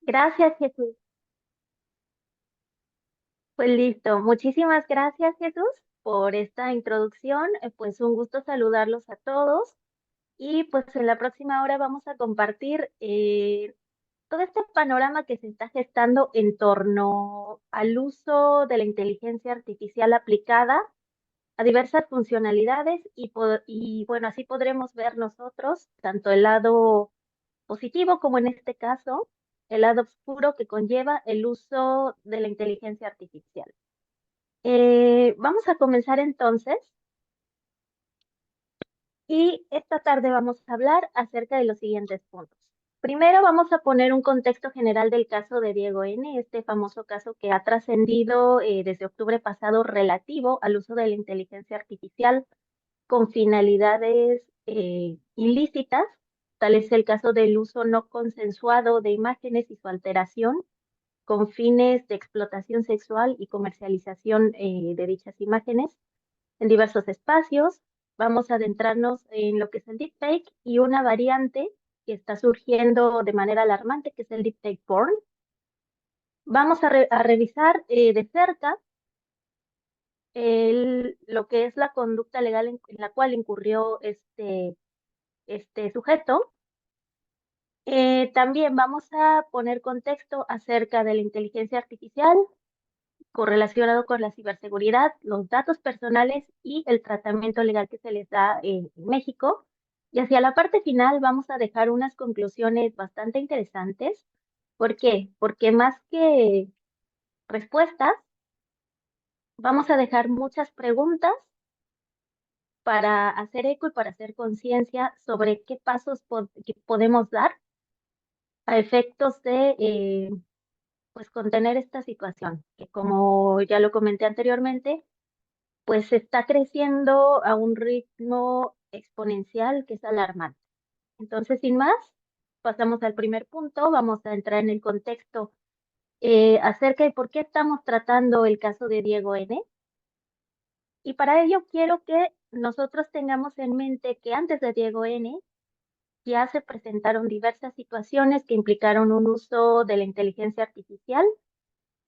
Gracias, Jesús. Pues listo. Muchísimas gracias, Jesús, por esta introducción. Pues un gusto saludarlos a todos. Y pues en la próxima hora vamos a compartir todo este panorama que se está gestando en torno al uso de la inteligencia artificial aplicada a diversas funcionalidades y bueno, así podremos ver nosotros tanto el lado positivo como en este caso el lado oscuro que conlleva el uso de la inteligencia artificial. Vamos a comenzar entonces y esta tarde vamos a hablar acerca de los siguientes puntos. Primero vamos a poner un contexto general del caso de Diego N., este famoso caso que ha trascendido desde octubre pasado relativo al uso de la inteligencia artificial con finalidades ilícitas. Tal es el caso del uso no consensuado de imágenes y su alteración con fines de explotación sexual y comercialización de dichas imágenes en diversos espacios. Vamos a adentrarnos en lo que es el deepfake y una variante que está surgiendo de manera alarmante, que es el deepfake porn. Vamos a revisar de cerca lo que es la conducta legal en la cual incurrió este sujeto. También vamos a poner contexto acerca de la inteligencia artificial correlacionado con la ciberseguridad, los datos personales y el tratamiento legal que se les da en México. Y hacia la parte final vamos a dejar unas conclusiones bastante interesantes. ¿Por qué? Porque más que respuestas, vamos a dejar muchas preguntas para hacer eco y para hacer conciencia sobre qué pasos que podemos dar a efectos de pues contener esta situación, que como ya lo comenté anteriormente, pues está creciendo a un ritmo exponencial que es alarmante. Entonces, sin más, pasamos al primer punto, vamos a entrar en el contexto acerca de por qué estamos tratando el caso de Diego N. Y para ello quiero que nosotros tengamos en mente que antes de Diego N ya se presentaron diversas situaciones que implicaron un uso de la inteligencia artificial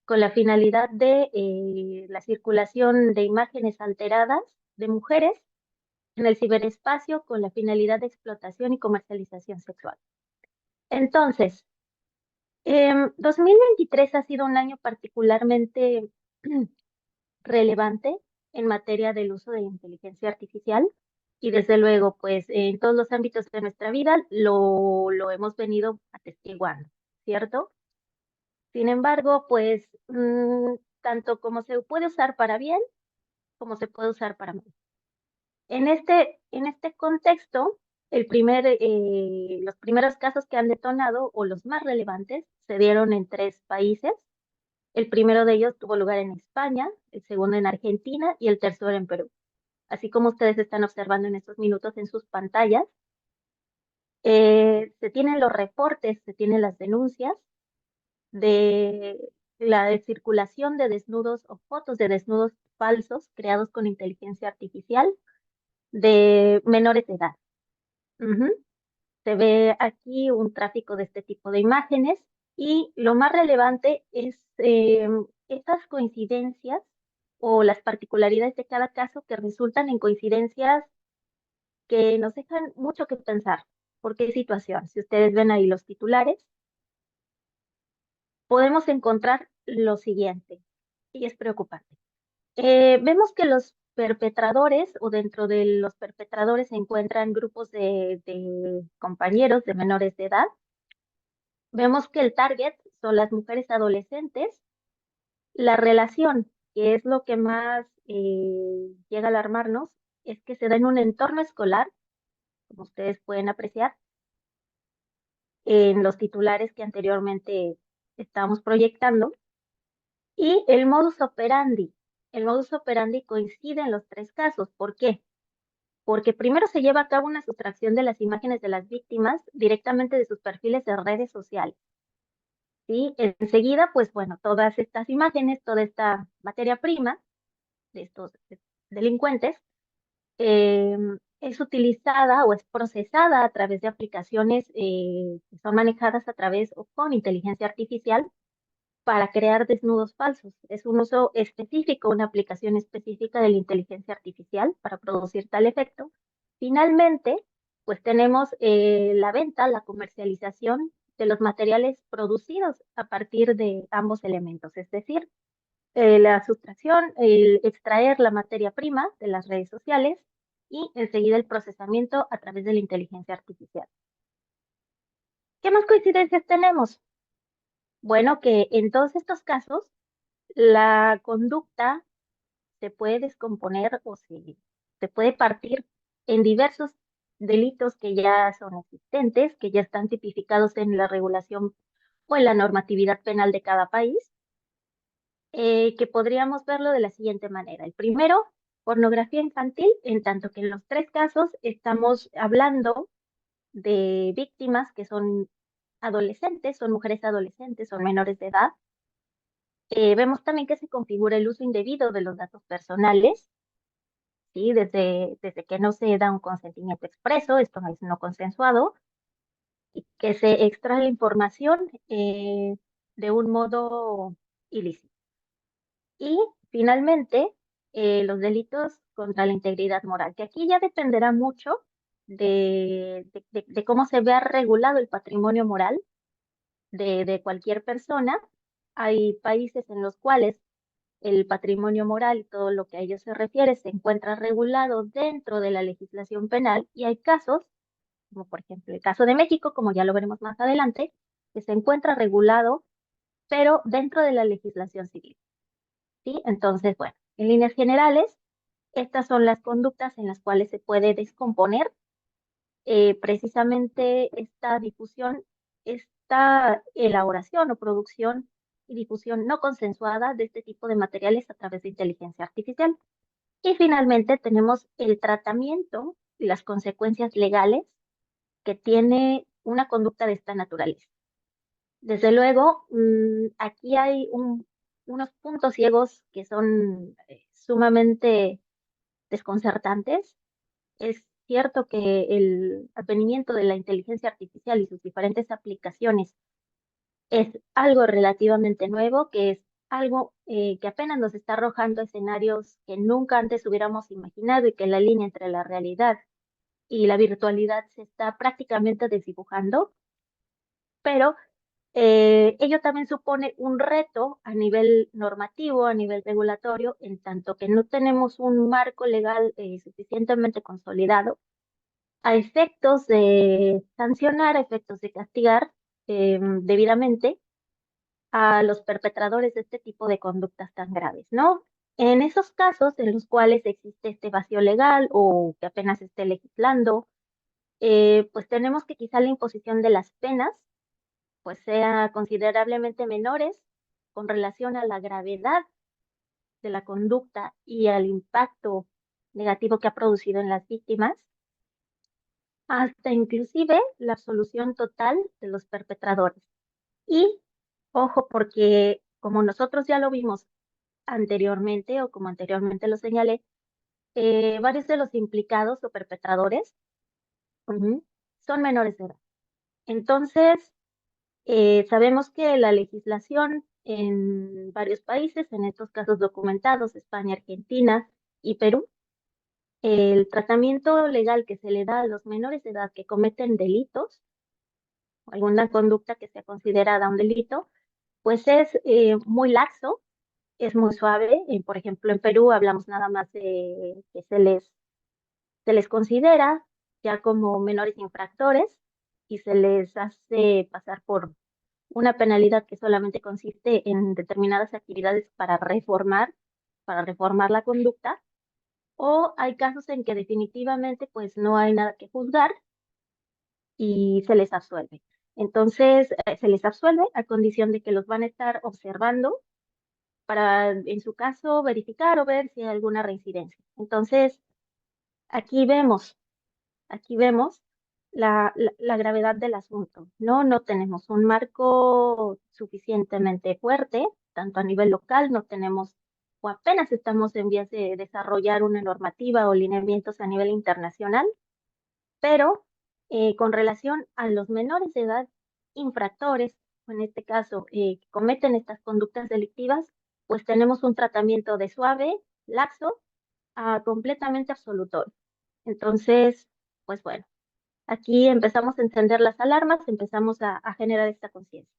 con la finalidad de la circulación de imágenes alteradas de mujeres en el ciberespacio con la finalidad de explotación y comercialización sexual. Entonces, 2023 ha sido un año particularmente relevante en materia del uso de inteligencia artificial y desde luego, pues en todos los ámbitos de nuestra vida lo hemos venido atestiguando, ¿cierto? Sin embargo, pues tanto como se puede usar para bien, como se puede usar para mal. En este contexto, los primeros casos que han detonado, o los más relevantes, se dieron en tres países. El primero de ellos tuvo lugar en España, el segundo en Argentina y el tercero en Perú. Así como ustedes están observando en estos minutos en sus pantallas, se tienen los reportes, se tienen las denuncias de la circulación de desnudos o fotos de desnudos falsos creados con inteligencia artificial de menores de edad. Ujú. Se ve aquí un tráfico de este tipo de imágenes y lo más relevante es esas coincidencias o las particularidades de cada caso que resultan en coincidencias que nos dejan mucho que pensar. ¿Por qué situación? Si ustedes ven ahí los titulares, podemos encontrar lo siguiente y es preocupante. Vemos que los perpetradores o dentro de los perpetradores se encuentran grupos de compañeros de menores de edad. Vemos que el target son las mujeres adolescentes. La relación, que es lo que más llega a alarmarnos, es que se da en un entorno escolar, como ustedes pueden apreciar en los titulares que anteriormente estábamos proyectando. Y el modus operandi. El modus operandi coincide en los tres casos. ¿Por qué? Porque primero se lleva a cabo una sustracción de las imágenes de las víctimas directamente de sus perfiles de redes sociales. ¿Sí? Enseguida, pues bueno, todas estas imágenes, toda esta materia prima de estos delincuentes, eh, es utilizada o es procesada a través de aplicaciones que son manejadas a través o con inteligencia artificial para crear desnudos falsos. Es un uso específico, una aplicación específica de la inteligencia artificial para producir tal efecto. Finalmente, pues tenemos la venta, la comercialización de los materiales producidos a partir de ambos elementos, es decir, la sustracción, el extraer la materia prima de las redes sociales y enseguida el procesamiento a través de la inteligencia artificial. ¿Qué más coincidencias tenemos? Bueno, que en todos estos casos la conducta se puede descomponer o se puede partir en diversos delitos que ya son existentes, que ya están tipificados en la regulación o en la normatividad penal de cada país, que podríamos verlo de la siguiente manera. El primero, pornografía infantil, en tanto que en los tres casos estamos hablando de víctimas que son adolescentes, son mujeres adolescentes, son menores de edad. Vemos también que se configura el uso indebido de los datos personales, ¿sí? Desde que no se da un consentimiento expreso, esto no es no consensuado, y que se extrae información de un modo ilícito. Y finalmente, los delitos contra la integridad moral, que aquí ya dependerá mucho de cómo se vea regulado el patrimonio moral de cualquier persona. Hay países en los cuales el patrimonio moral y todo lo que a ello se refiere se encuentra regulado dentro de la legislación penal y hay casos, como por ejemplo el caso de México, como ya lo veremos más adelante, que se encuentra regulado, pero dentro de la legislación civil, ¿sí? Entonces, bueno, en líneas generales, estas son las conductas en las cuales se puede descomponer precisamente esta difusión, esta elaboración o producción y difusión no consensuada de este tipo de materiales a través de inteligencia artificial. Y finalmente tenemos el tratamiento y las consecuencias legales que tiene una conducta de esta naturaleza. Desde luego, aquí hay unos puntos ciegos que son sumamente desconcertantes. Es cierto que el advenimiento de la inteligencia artificial y sus diferentes aplicaciones es algo relativamente nuevo, que es algo que apenas nos está arrojando escenarios que nunca antes hubiéramos imaginado y que la línea entre la realidad y la virtualidad se está prácticamente desdibujando, pero ello también supone un reto a nivel normativo, a nivel regulatorio, en tanto que no tenemos un marco legal suficientemente consolidado a efectos de sancionar, a efectos de castigar debidamente a los perpetradores de este tipo de conductas tan graves, ¿no? En esos casos en los cuales existe este vacío legal o que apenas se esté legislando, pues tenemos que quizá la imposición de las penas pues sea considerablemente menores con relación a la gravedad de la conducta y al impacto negativo que ha producido en las víctimas, hasta inclusive la absolución total de los perpetradores. Y ojo, porque como nosotros ya lo vimos anteriormente o como anteriormente lo señalé, varios de los implicados o perpetradores son menores de edad. Entonces, sabemos que la legislación en varios países, en estos casos documentados, España, Argentina y Perú, el tratamiento legal que se le da a los menores de edad que cometen delitos, alguna conducta que sea considerada un delito, pues es muy laxo, es muy suave. Por ejemplo, en Perú hablamos nada más de que se les considera ya como menores infractores y se les hace pasar por una penalidad que solamente consiste en determinadas actividades para reformar la conducta, o hay casos en que definitivamente pues no hay nada que juzgar y se les absuelve. Entonces, se les absuelve a condición de que los van a estar observando para, en su caso, verificar o ver si hay alguna reincidencia. Entonces, aquí vemos, aquí vemos la gravedad del asunto, ¿no? No tenemos un marco suficientemente fuerte, tanto a nivel local, no tenemos o apenas estamos en vías de desarrollar una normativa o lineamientos a nivel internacional, pero con relación a los menores de edad infractores, o en este caso, que cometen estas conductas delictivas, pues tenemos un tratamiento de suave, laxo, a completamente absolutorio. Entonces, pues bueno, aquí empezamos a encender las alarmas, empezamos a generar esta conciencia.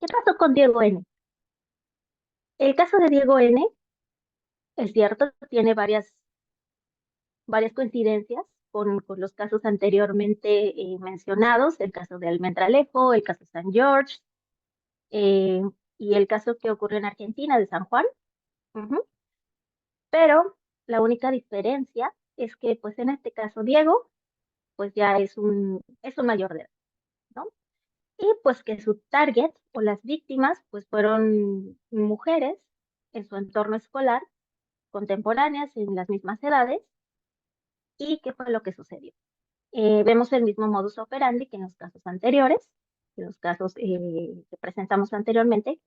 ¿Qué pasó con Diego N? El caso de Diego N, es cierto, tiene varias coincidencias con los casos anteriormente mencionados, el caso de Almendralejo, el caso de San George, eh, y el caso que ocurrió en Argentina de San Juan. Ujú. Pero la única diferencia es que, pues en este caso, Diego, pues ya es un mayor de edad, ¿no? Y pues que su target o las víctimas, pues fueron mujeres en su entorno escolar, contemporáneas, en las mismas edades. ¿Y qué fue lo que sucedió? Vemos el mismo modus operandi que en los casos anteriores, en los casos que presentamos anteriormente,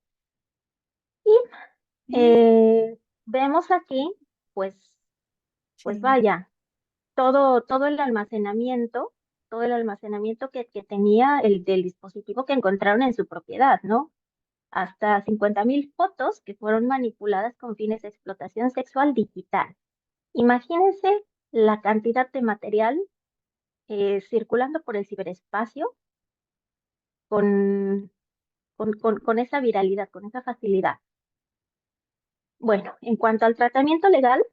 y Sí, vemos aquí, pues, pues sí. vaya, todo el almacenamiento que tenía el del dispositivo que encontraron en su propiedad, ¿no? Hasta 50.000 fotos que fueron manipuladas con fines de explotación sexual digital. Imagínense la cantidad de material circulando por el ciberespacio con, con esa viralidad, con esa facilidad. Bueno, en cuanto al tratamiento legal,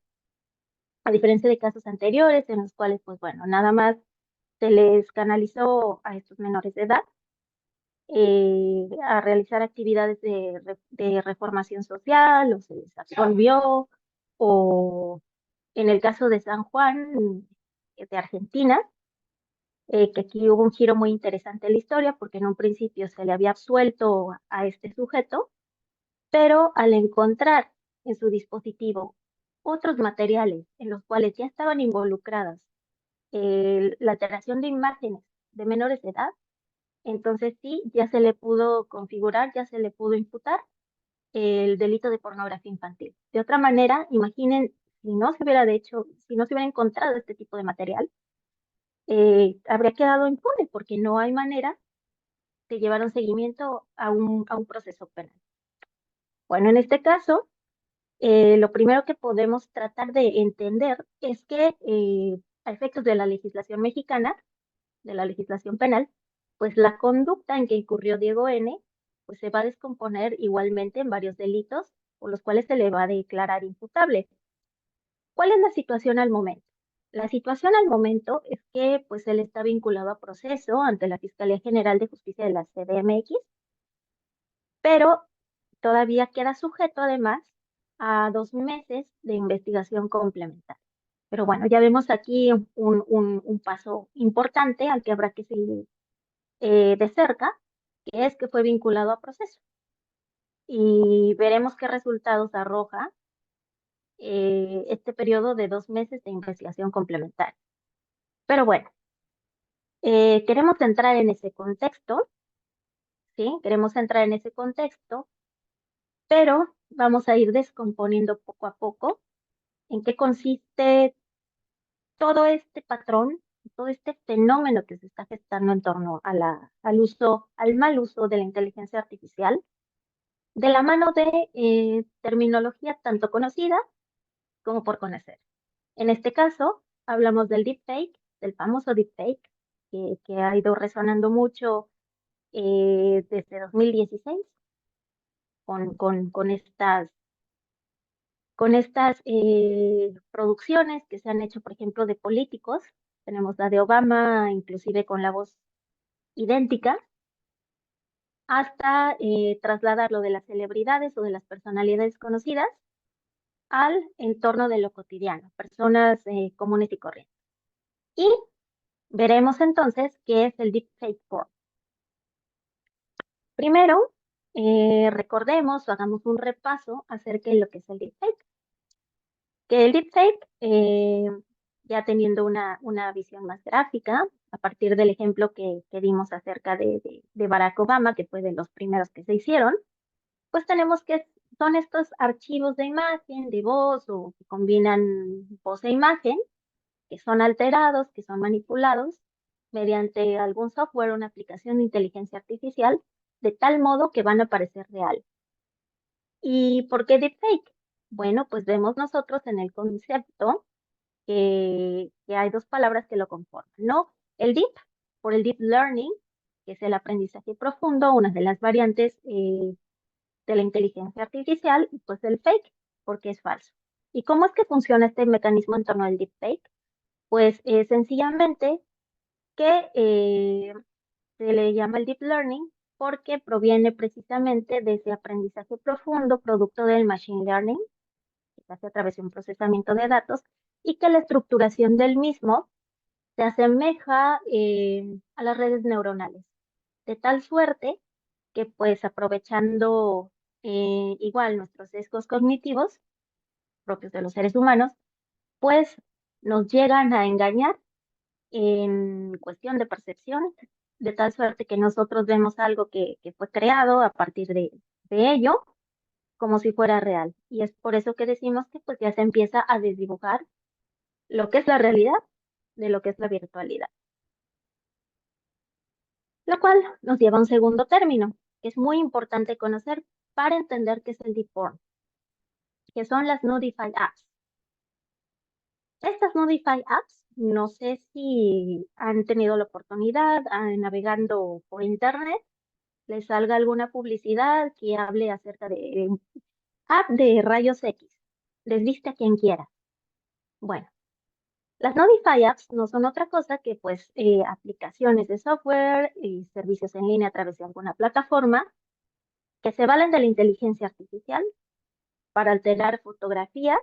a diferencia de casos anteriores en los cuales, pues bueno, nada más se les canalizó a estos menores de edad a realizar actividades de reformación social, o se les absolvió, o en el caso de San Juan, de Argentina, que aquí hubo un giro muy interesante en la historia, porque en un principio se le había absuelto a este sujeto, pero al encontrar en su dispositivo otros materiales en los cuales ya estaban involucradas la alteración de imágenes de menores de edad, entonces sí, ya se le pudo configurar, ya se le pudo imputar el delito de pornografía infantil. De otra manera, imaginen, si no se hubiera hecho, si no se hubiera encontrado este tipo de material, habría quedado impune porque no hay manera de llevar un seguimiento a un proceso penal. Bueno, en este caso, lo primero que podemos tratar de entender es que a efectos de la legislación mexicana, de la legislación penal, pues la conducta en que incurrió Diego N., pues se va a descomponer igualmente en varios delitos por los cuales se le va a declarar imputable. ¿Cuál es la situación al momento? La situación al momento es que pues él está vinculado a proceso ante la Fiscalía General de Justicia de la CDMX, pero todavía queda sujeto además a 2 meses de investigación complementaria. Pero bueno, ya vemos aquí un paso importante al que habrá que seguir de cerca, que es que fue vinculado a proceso. Y veremos qué resultados arroja este periodo de 2 meses de investigación complementaria. Pero bueno, queremos entrar en ese contexto, ¿sí? Queremos entrar en ese contexto, pero vamos a ir descomponiendo poco a poco en qué consiste todo este patrón, todo este fenómeno que se está gestando en torno a al mal uso de la inteligencia artificial, de la mano de terminología tanto conocida como por conocer. En este caso, hablamos del deepfake, del famoso deepfake, que ha ido resonando mucho desde 2016 con con estas producciones que se han hecho, por ejemplo, de políticos. Tenemos la de Obama, inclusive con la voz idéntica, hasta trasladarlo de las celebridades o de las personalidades conocidas al entorno de lo cotidiano, personas comunes y corrientes. Y veremos entonces qué es el deepfake porn. Primero, recordemos o hagamos un repaso acerca de lo que es el deepfake. Que el deepfake, ya teniendo una visión más gráfica, a partir del ejemplo que dimos acerca de Barack Obama, que fue de los primeros que se hicieron, pues tenemos que Son estos archivos de imagen, de voz o que combinan voz e imagen, que son alterados, que son manipulados mediante algún software o una aplicación de inteligencia artificial, de tal modo que van a parecer real. ¿Y por qué deepfake? Bueno, pues vemos nosotros en el concepto que hay dos palabras que lo conforman, ¿no? El deep, por el deep learning, que es el aprendizaje profundo, una de las variantes de la inteligencia artificial, y pues el fake, porque es falso. ¿Y cómo es que funciona este mecanismo en torno al deepfake? Pues sencillamente que se le llama el deep learning porque proviene precisamente de ese aprendizaje profundo, producto del machine learning, que se hace a través de un procesamiento de datos, y que la estructuración del mismo se asemeja a las redes neuronales, de tal suerte que pues aprovechando igual nuestros sesgos cognitivos propios de los seres humanos, pues nos llegan a engañar en cuestión de percepción, de tal suerte que nosotros vemos algo que fue creado a partir de ello como si fuera real. Y es por eso que decimos que pues ya se empieza a desdibujar lo que es la realidad de lo que es la virtualidad. Lo cual nos lleva a un segundo término, que es muy importante conocer para entender qué es el deep porn, que son las Nudify apps. Estas Nudify apps, no sé si han tenido la oportunidad navegando por internet, les salga alguna publicidad que hable acerca de app de rayos X. Les viste a quien quiera. Bueno, las Nodify apps no son otra cosa que pues aplicaciones de software y servicios en línea a través de alguna plataforma que se valen de la inteligencia artificial para alterar fotografías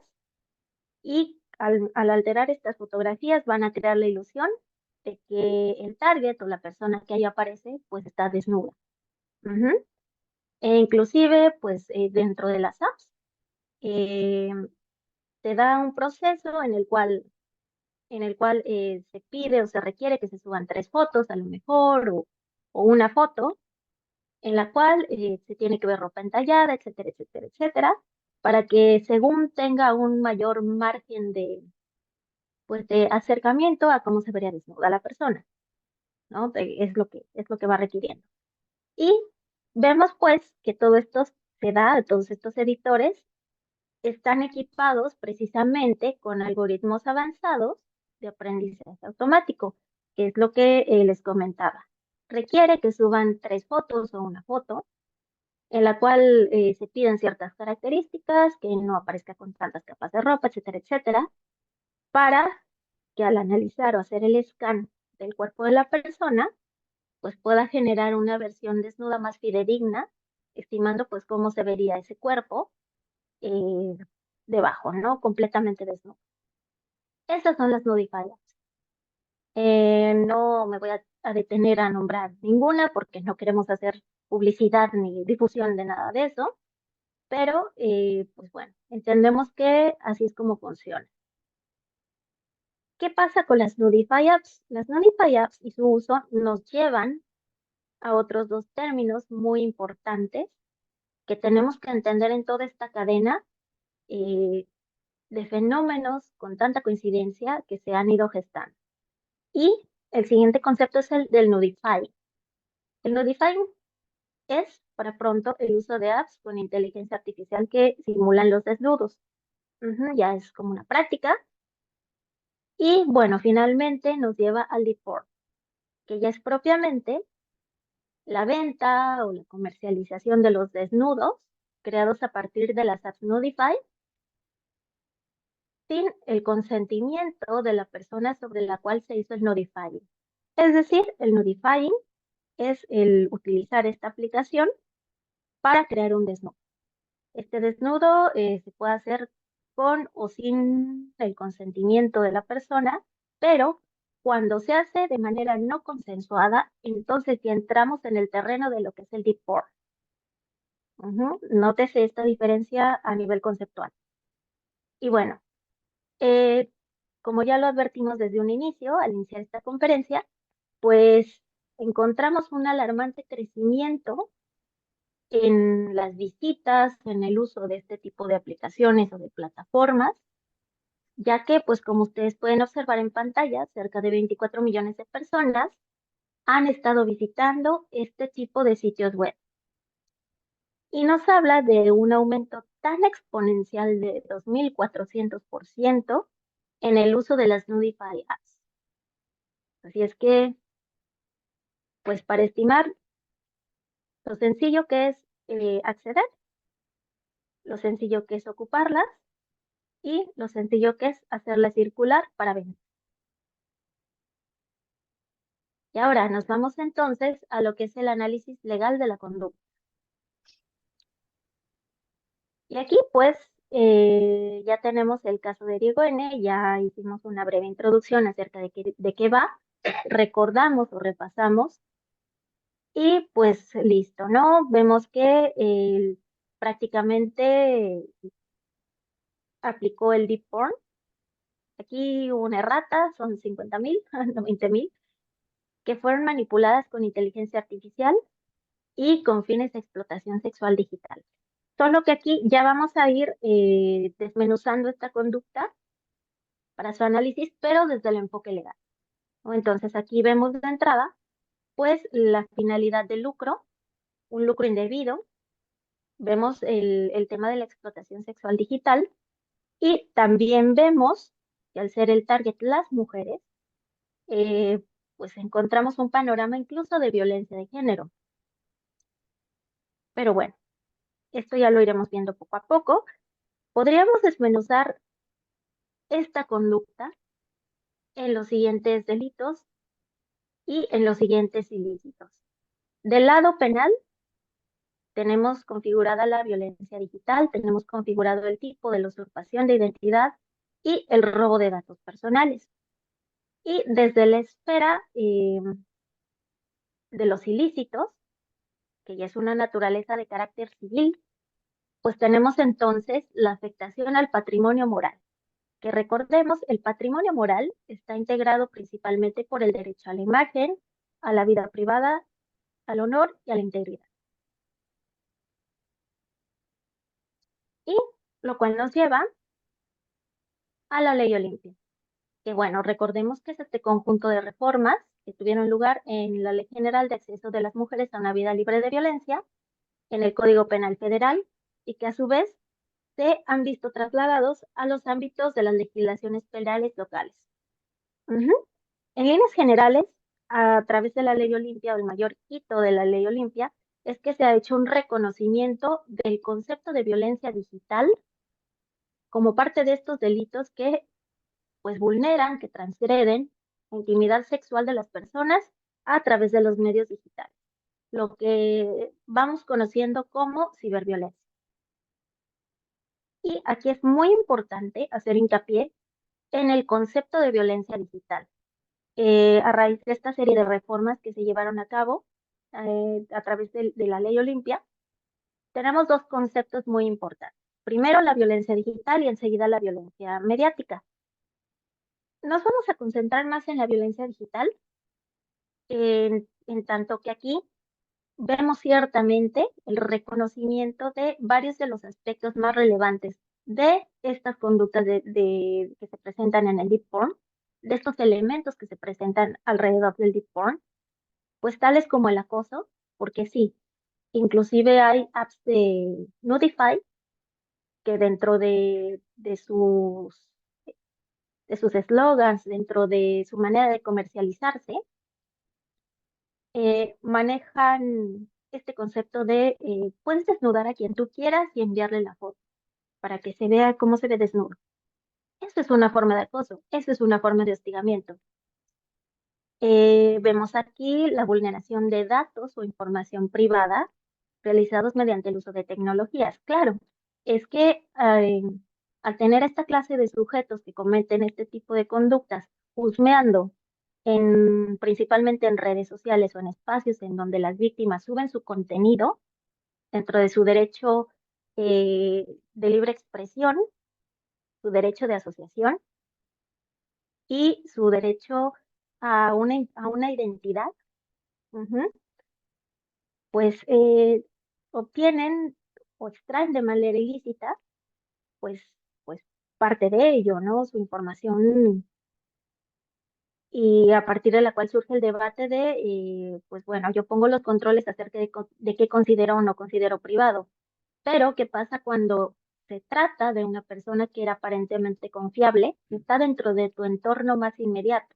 y al alterar estas fotografías van a crear la ilusión de que el target o la persona que ahí aparece pues está desnuda. Ujú. E inclusive pues dentro de las apps eh, te da un proceso en el cual se pide o se requiere que se suban 3 fotos a lo mejor o una foto en la cual se tiene que ver ropa entallada, etcétera, etcétera, etcétera, para que según tenga un mayor margen pues, de acercamiento a cómo se vería desnuda la persona, ¿no? Es lo que va requiriendo. Y vemos pues que todo esto se da, todos estos editores están equipados precisamente con algoritmos avanzados de aprendizaje automático, que es lo que les comentaba. Requiere que suban 3 fotos o una foto en la cual se piden ciertas características, que no aparezca con tantas capas de ropa, etcétera, etcétera, para que al analizar o hacer el scan del cuerpo de la persona, pues pueda generar una versión desnuda más fidedigna, estimando pues cómo se vería ese cuerpo eh, debajo, ¿no? Completamente desnudo. Esas son las Nudify apps. No me voy a detener a nombrar ninguna porque no queremos hacer publicidad ni difusión de nada de eso, pero pues bueno, entendemos que así es como funciona. ¿Qué pasa con las Nudify apps? Las Nudify apps y su uso nos llevan a otros dos términos muy importantes que tenemos que entender en toda esta cadena eh, de fenómenos con tanta coincidencia que se han ido gestando. Y el siguiente concepto es el del nudifying. El nudifying es, para pronto, el uso de apps con inteligencia artificial que simulan los desnudos. Ujú, ya es como una práctica. Y bueno, finalmente nos lleva al deep porn, que ya es propiamente la venta o la comercialización de los desnudos creados a partir de las apps Nudify sin el consentimiento de la persona sobre la cual se hizo el nudifying. Es decir, el nudifying es el utilizar esta aplicación para crear un desnudo. Este desnudo se puede hacer con o sin el consentimiento de la persona, pero cuando se hace de manera no consensuada, entonces ya entramos en el terreno de lo que es el deep porn. Ujú. Nótese esta diferencia a nivel conceptual. Y bueno, eh, como ya lo advertimos desde un inicio, al iniciar esta conferencia, pues encontramos un alarmante crecimiento en las visitas, en el uso de este tipo de aplicaciones o de plataformas, ya que, pues como ustedes pueden observar en pantalla, cerca de 24 millones de personas han estado visitando este tipo de sitios web. Y nos habla de un aumento tan exponencial de 2.400% en el uso de las Nudify apps. Así es que, pues para estimar lo sencillo que es acceder, lo sencillo que es ocuparlas y lo sencillo que es hacerla circular para vender. Y ahora nos vamos entonces a lo que es el análisis legal de la conducta. Y aquí pues ya tenemos el caso de Diego N., ya hicimos una breve introducción acerca de qué va, recordamos o repasamos y pues listo, ¿no? Vemos que prácticamente aplicó el deep porn. Aquí hubo una errata, son 50.000, no 20.000, que fueron manipuladas con inteligencia artificial y con fines de explotación sexual digital. Solo que aquí ya vamos a ir desmenuzando esta conducta para su análisis, pero desde el enfoque legal, ¿no? Entonces aquí vemos de entrada, pues, la finalidad del lucro, un lucro indebido, vemos el tema de la explotación sexual digital y también vemos que al ser el target las mujeres, pues encontramos un panorama incluso de violencia de género. Pero bueno, esto ya lo iremos viendo poco a poco. Podríamos desmenuzar esta conducta en los siguientes delitos y en los siguientes ilícitos. Del lado penal, tenemos configurada la violencia digital, tenemos configurado el tipo de la usurpación de identidad y el robo de datos personales. Y desde la esfera de los ilícitos, que ya es una naturaleza de carácter civil, pues tenemos entonces la afectación al patrimonio moral, que recordemos, el patrimonio moral está integrado principalmente por el derecho a la imagen, a la vida privada, al honor y a la integridad. Y lo cual nos lleva a la ley Olimpia, que bueno, recordemos que es este conjunto de reformas que tuvieron lugar en la Ley General de Acceso de las Mujeres a una Vida Libre de Violencia, en el Código Penal Federal, y que a su vez se han visto trasladados a los ámbitos de las legislaciones penales locales. Ujú. En líneas generales, a través de la Ley Olimpia, o el mayor hito de la Ley Olimpia, es que se ha hecho un reconocimiento del concepto de violencia digital como parte de estos delitos que pues vulneran, que transgreden la intimidad sexual de las personas a través de los medios digitales, lo que vamos conociendo como ciberviolencia. Y aquí es muy importante hacer hincapié en el concepto de violencia digital. A raíz de esta serie de reformas que se llevaron a cabo a través de la Ley Olimpia, tenemos dos conceptos muy importantes. Primero, la violencia digital y enseguida la violencia mediática. Nos vamos a concentrar más en la violencia digital, en tanto que aquí vemos ciertamente el reconocimiento de varios de los aspectos más relevantes de estas conductas que se presentan en el deep porn, de estos elementos que se presentan alrededor del deep porn, pues tales como el acoso, porque sí, inclusive hay apps de Nudify que dentro de sus eslogans, dentro de su manera de comercializarse, manejan este concepto de puedes desnudar a quien tú quieras y enviarle la foto para que se vea cómo se ve desnudo. Eso es una forma de acoso, eso es una forma de hostigamiento. Vemos aquí la vulneración de datos o información privada realizados mediante el uso de tecnologías. Claro, es que al tener esta clase de sujetos que cometen este tipo de conductas, husmeando principalmente en redes sociales o en espacios en donde las víctimas suben su contenido dentro de su derecho de libre expresión, su derecho de asociación y su derecho a una identidad, ujú, pues obtienen o extraen de manera ilícita, pues, pues parte de ello, ¿no? Su información y a partir de la cual surge el debate de, pues bueno, yo pongo los controles acerca de qué considero o no considero privado, pero ¿qué pasa cuando se trata de una persona que era aparentemente confiable, que está dentro de tu entorno más inmediato?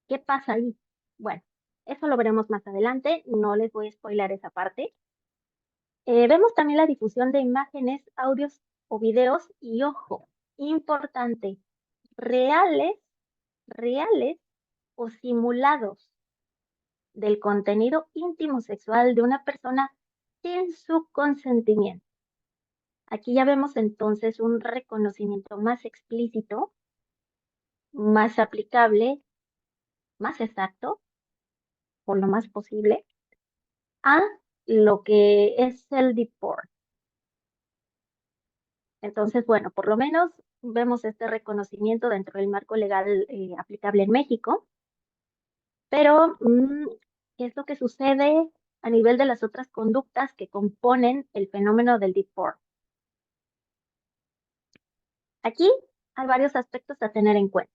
¿Qué pasa ahí? Bueno, eso lo veremos más adelante, no les voy a spoilar esa parte. Vemos también la difusión de imágenes, audios o videos y ojo, importante, reales, reales o simulados del contenido íntimo sexual de una persona sin su consentimiento. Aquí ya vemos entonces un reconocimiento más explícito, más aplicable, más exacto, por lo más posible, a lo que es el deep porn. Entonces, bueno, por lo menos vemos este reconocimiento dentro del marco legal aplicable en México, pero ¿qué es lo que sucede a nivel de las otras conductas que componen el fenómeno del deep porn? Aquí hay varios aspectos a tener en cuenta.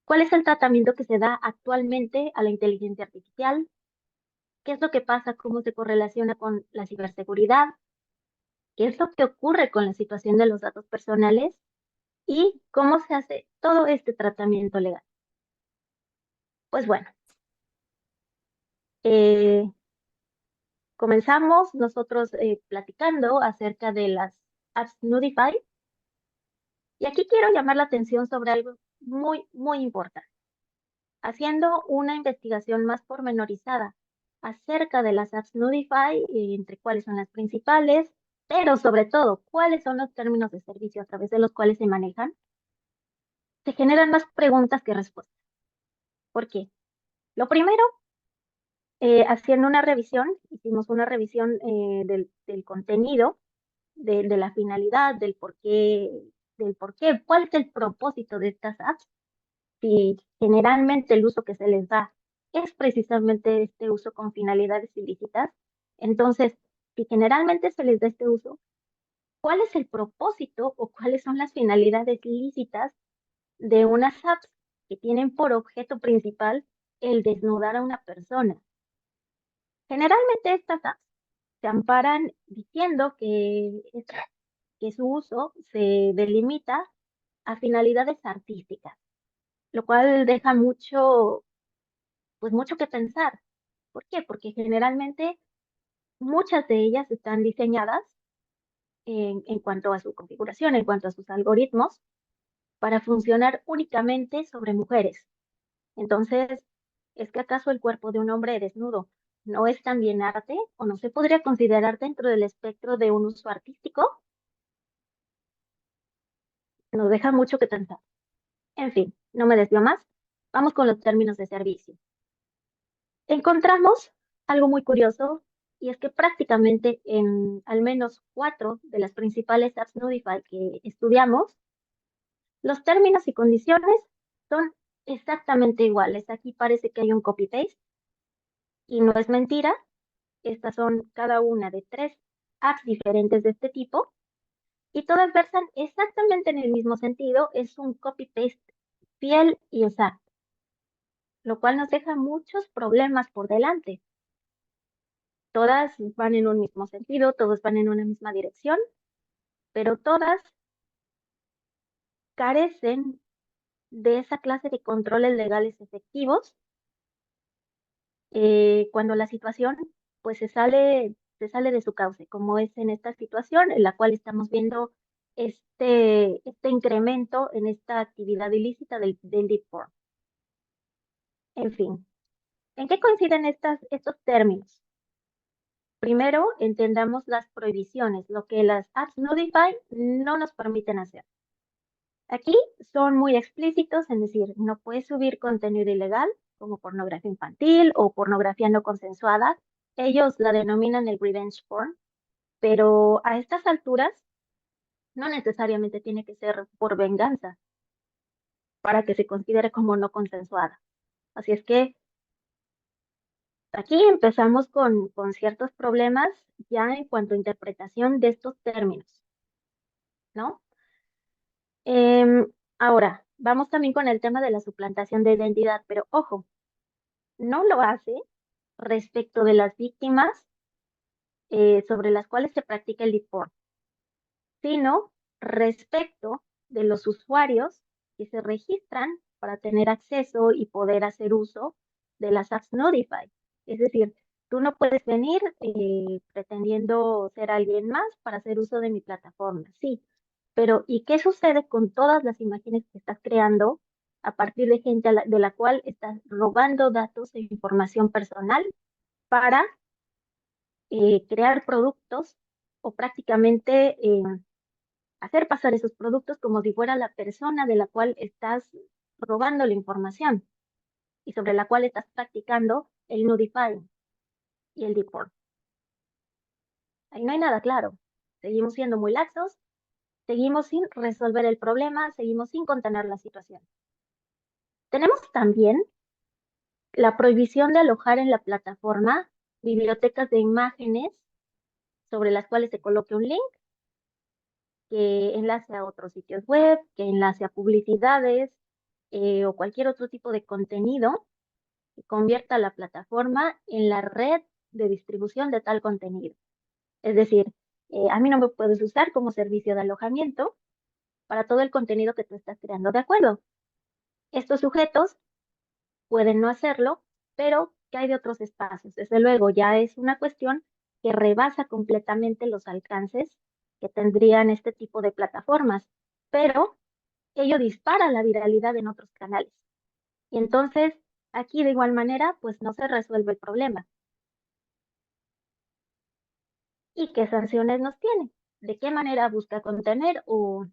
¿Cuál es el tratamiento que se da actualmente a la inteligencia artificial? ¿Qué es lo que pasa? ¿Cómo se correlaciona con la ciberseguridad? ¿Qué es lo que ocurre con la situación de los datos personales? ¿Y cómo se hace todo este tratamiento legal? Pues bueno, eh, comenzamos nosotros platicando acerca de las apps Nudify y aquí quiero llamar la atención sobre algo muy, muy importante. Haciendo una investigación más pormenorizada acerca de las apps Nudify, entre cuáles son las principales, pero sobre todo, cuáles son los términos de servicio a través de los cuales se manejan, se generan más preguntas que respuestas. ¿Por qué? Lo primero, haciendo una revisión, hicimos una revisión del contenido, de la finalidad, del por qué, cuál es el propósito de estas apps. Si generalmente el uso que se les da es precisamente este uso con finalidades ilícitas, entonces, si generalmente se les da este uso, ¿cuál es el propósito o cuáles son las finalidades lícitas de unas apps que tienen por objeto principal el desnudar a una persona? Generalmente estas apps se amparan diciendo que su uso se delimita a finalidades artísticas, lo cual deja pues mucho que pensar. ¿Por qué? Porque generalmente muchas de ellas están diseñadas en cuanto a su configuración, en cuanto a sus algoritmos, para funcionar únicamente sobre mujeres. Entonces, ¿es que acaso el cuerpo de un hombre desnudo no es también arte o no se podría considerar dentro del espectro de un uso artístico? Nos deja mucho que pensar. En fin, no me desvío más. Vamos con los términos de servicio. Encontramos algo muy curioso y es que prácticamente en al menos 4 de las principales apps Nudify que estudiamos, los términos y condiciones son exactamente iguales. Aquí parece que hay un copy-paste y no es mentira. Estas son cada una de 3 apps diferentes de este tipo y todas versan exactamente en el mismo sentido. Es un copy-paste fiel y exacto, lo cual nos deja muchos problemas por delante. Todas van en un mismo sentido, todos van en una misma dirección, pero todas carecen de esa clase de controles legales efectivos cuando la situación pues se sale de su cauce, como es en esta situación en la cual estamos viendo este incremento en esta actividad ilícita del deep porn. En fin, ¿en qué coinciden estos términos? Primero, entendamos las prohibiciones, lo que las apps Nudify no nos permiten hacer. Aquí son muy explícitos en decir, no puedes subir contenido ilegal como pornografía infantil o pornografía no consensuada. Ellos la denominan el revenge porn, pero a estas alturas no necesariamente tiene que ser por venganza para que se considere como no consensuada. Así es que Aquí empezamos con ciertos problemas ya en cuanto a interpretación de estos términos, ¿no? Ahora, vamos también con el tema de la suplantación de identidad, pero ojo, no lo hace respecto de las víctimas sobre las cuales se practica el deepfake, sino respecto de los usuarios que se registran para tener acceso y poder hacer uso de las apps Notify. Es decir, tú no puedes venir pretendiendo ser alguien más para hacer uso de mi plataforma, sí, pero ¿y qué sucede con todas las imágenes que estás creando a partir de gente de la cual estás robando datos e información personal para crear productos o prácticamente hacer pasar esos productos como si fuera la persona de la cual estás robando la información y sobre la cual estás practicando el nudifying y el deepfake? Ahí no hay nada claro. Seguimos siendo muy laxos, seguimos sin resolver el problema, seguimos sin contener la situación. Tenemos también la prohibición de alojar en la plataforma bibliotecas de imágenes sobre las cuales se coloque un link que enlace a otros sitios web, que enlace a publicidades o cualquier otro tipo de contenido que convierta la plataforma en la red de distribución de tal contenido. Es decir, a mí no me puedes usar como servicio de alojamiento para todo el contenido que tú estás creando, ¿de acuerdo? Estos sujetos pueden no hacerlo, pero ¿qué hay de otros espacios? Desde luego, ya es una cuestión que rebasa completamente los alcances que tendrían este tipo de plataformas, pero ello dispara la viralidad en otros canales. Y entonces, aquí de igual manera, pues no se resuelve el problema. ¿Y qué sanciones nos tiene? ¿De qué manera busca contener o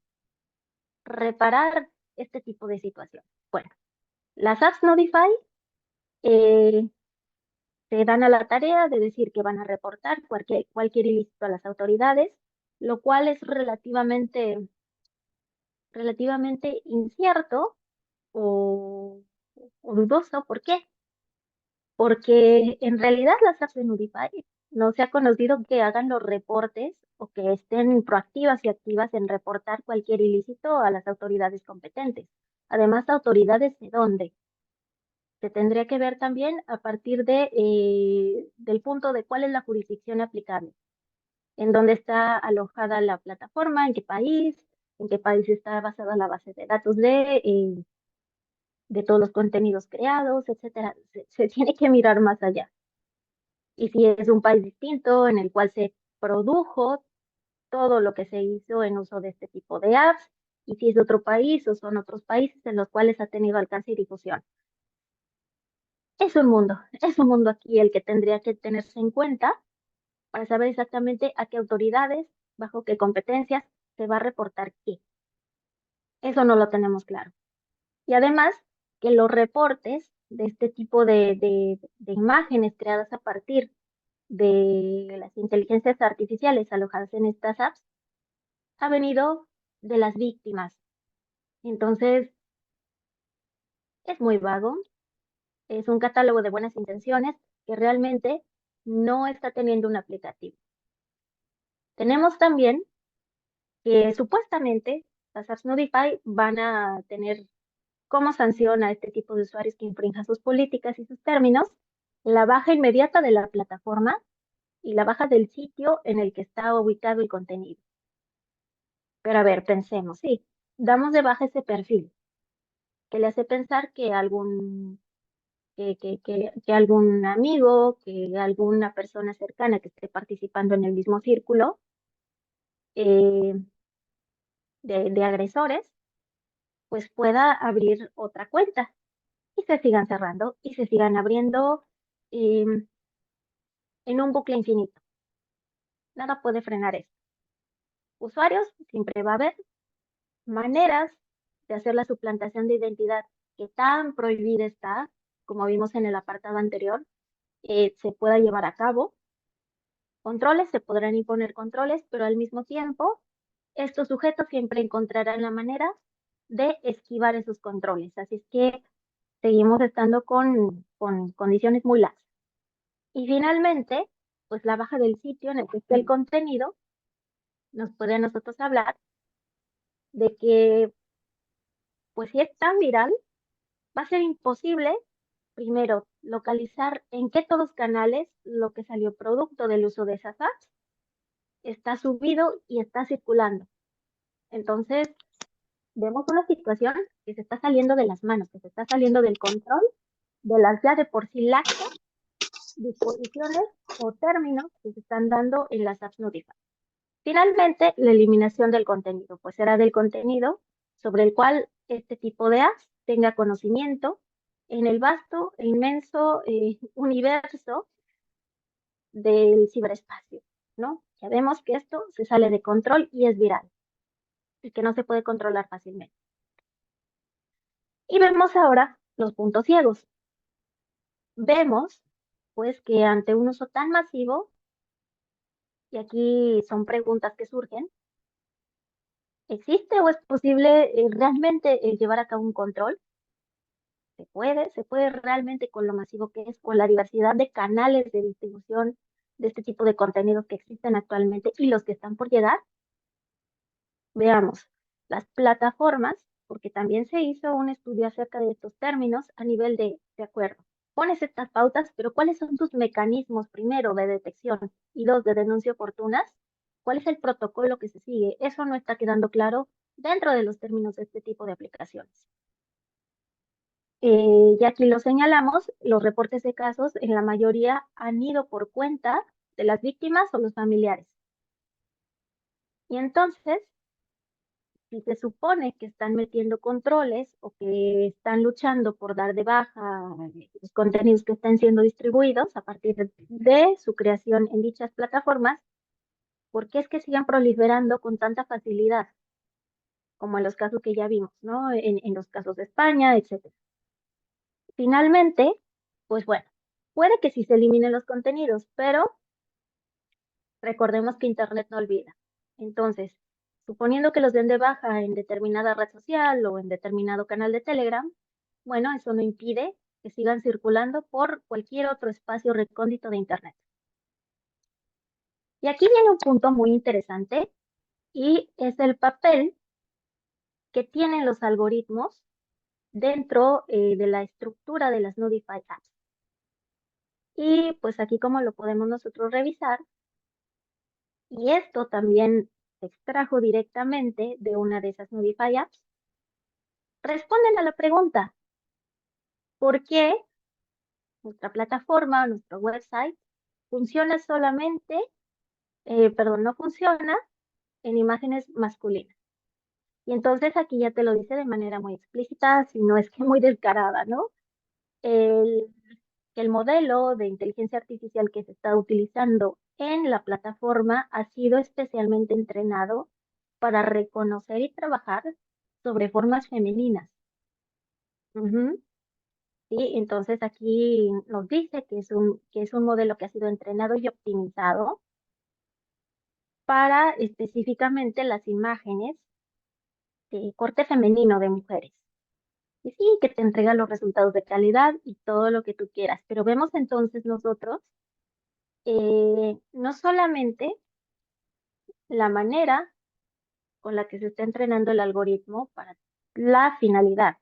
reparar este tipo de situación? Bueno, las apps Notify eh, se dan a la tarea de decir que van a reportar cualquier ilícito a las autoridades, lo cual es relativamente incierto o, o dudoso. ¿Por qué? Porque en realidad las apps de Nudify no se ha conocido que hagan los reportes o que estén proactivas y activas en reportar cualquier ilícito a las autoridades competentes. Además, autoridades de dónde. Se tendría que ver también a partir del punto de cuál es la jurisdicción aplicable, en dónde está alojada la plataforma, en qué país está basada la base de datos de todos los contenidos creados, etcétera. Se tiene que mirar más allá. Y si es un país distinto en el cual se produjo todo lo que se hizo en uso de este tipo de apps, y si es de otro país o son otros países en los cuales ha tenido alcance y difusión. Es un mundo aquí el que tendría que tenerse en cuenta para saber exactamente a qué autoridades, bajo qué competencias se va a reportar qué. Eso no lo tenemos claro. Y además, que los reportes de este tipo de imágenes creadas a partir de las inteligencias artificiales alojadas en estas apps ha venido de las víctimas. Entonces, es muy vago, es un catálogo de buenas intenciones que realmente no está teniendo un aplicativo. Tenemos también que supuestamente las apps Notify van a tener como sanción a este tipo de usuarios que infrinjan sus políticas y sus términos, la baja inmediata de la plataforma y la baja del sitio en el que está ubicado el contenido. Pero a ver, pensemos, sí, damos de baja ese perfil que le hace pensar que que algún amigo, que alguna persona cercana que esté participando en el mismo círculo eh, de agresores, pues pueda abrir otra cuenta y se sigan cerrando y se sigan abriendo em, en un bucle infinito. Nada puede frenar esto. Usuarios, siempre va a haber maneras de hacer la suplantación de identidad que tan prohibida está, como vimos en el apartado anterior, se pueda llevar a cabo. Controles, se podrán imponer controles, pero al mismo tiempo, estos sujetos siempre encontrarán la manera de esquivar esos controles. Así es que seguimos estando con condiciones muy laxas. Y finalmente, pues la baja del sitio en el que está el contenido nos puede a nosotros hablar de que, pues si es tan viral, va a ser imposible, primero, localizar en qué todos canales lo que salió producto del uso de esas apps está subido y está circulando. Entonces, vemos una situación que se está saliendo de las manos, que se está saliendo del control de las ya de por sí laxas disposiciones o términos que se están dando en las apps Notify. Finalmente, la eliminación del contenido, pues será del contenido sobre el cual este tipo de apps tenga conocimiento en el vasto e inmenso universo del ciberespacio, ¿no? Ya vemos que esto se sale de control y es viral y que no se puede controlar fácilmente. Y vemos ahora los puntos ciegos. Vemos, pues, que ante un uso tan masivo, y aquí son preguntas que surgen, ¿existe o es posible realmente llevar a cabo un control? Se puede realmente con lo masivo que es, con la diversidad de canales de distribución de este tipo de contenidos que existen actualmente y los que están por llegar. Veamos, las plataformas, porque también se hizo un estudio acerca de estos términos a nivel de acuerdo. Pones estas pautas, pero ¿cuáles son tus mecanismos, primero, de detección y dos, de denuncia oportunas? ¿Cuál es el protocolo que se sigue? Eso no está quedando claro dentro de los términos de este tipo de aplicaciones. Y aquí lo señalamos, los reportes de casos en la mayoría han ido por cuenta de las víctimas o los familiares. Y entonces, si se supone que están metiendo controles o que están luchando por dar de baja los contenidos que están siendo distribuidos a partir de su creación en dichas plataformas, ¿por qué es que sigan proliferando con tanta facilidad? Como en los casos que ya vimos, ¿no? En los casos de España, etcétera. Finalmente, pues bueno, puede que sí se eliminen los contenidos, pero recordemos que Internet no olvida. Entonces, suponiendo que los den de baja en determinada red social o en determinado canal de Telegram, bueno, eso no impide que sigan circulando por cualquier otro espacio recóndito de Internet. Y aquí viene un punto muy interesante y es el papel que tienen los algoritmos dentro de la estructura de las Notify apps. Y pues aquí como lo podemos nosotros revisar, y esto también se extrajo directamente de una de esas Notify apps, responden a la pregunta, ¿por qué nuestra plataforma, nuestro website, funciona solamente, perdón, no funciona en imágenes masculinas? Y entonces aquí ya te lo dice de manera muy explícita, si no es que muy descarada, ¿no? El, el modelo de inteligencia artificial que se está utilizando en la plataforma ha sido especialmente entrenado para reconocer y trabajar sobre formas femeninas. Ujú. Sí, entonces aquí nos dice que es un modelo que ha sido entrenado y optimizado para específicamente las imágenes de corte femenino de mujeres. Y sí, que te entrega los resultados de calidad y todo lo que tú quieras. Pero vemos entonces nosotros no solamente la manera con la que se está entrenando el algoritmo para la finalidad,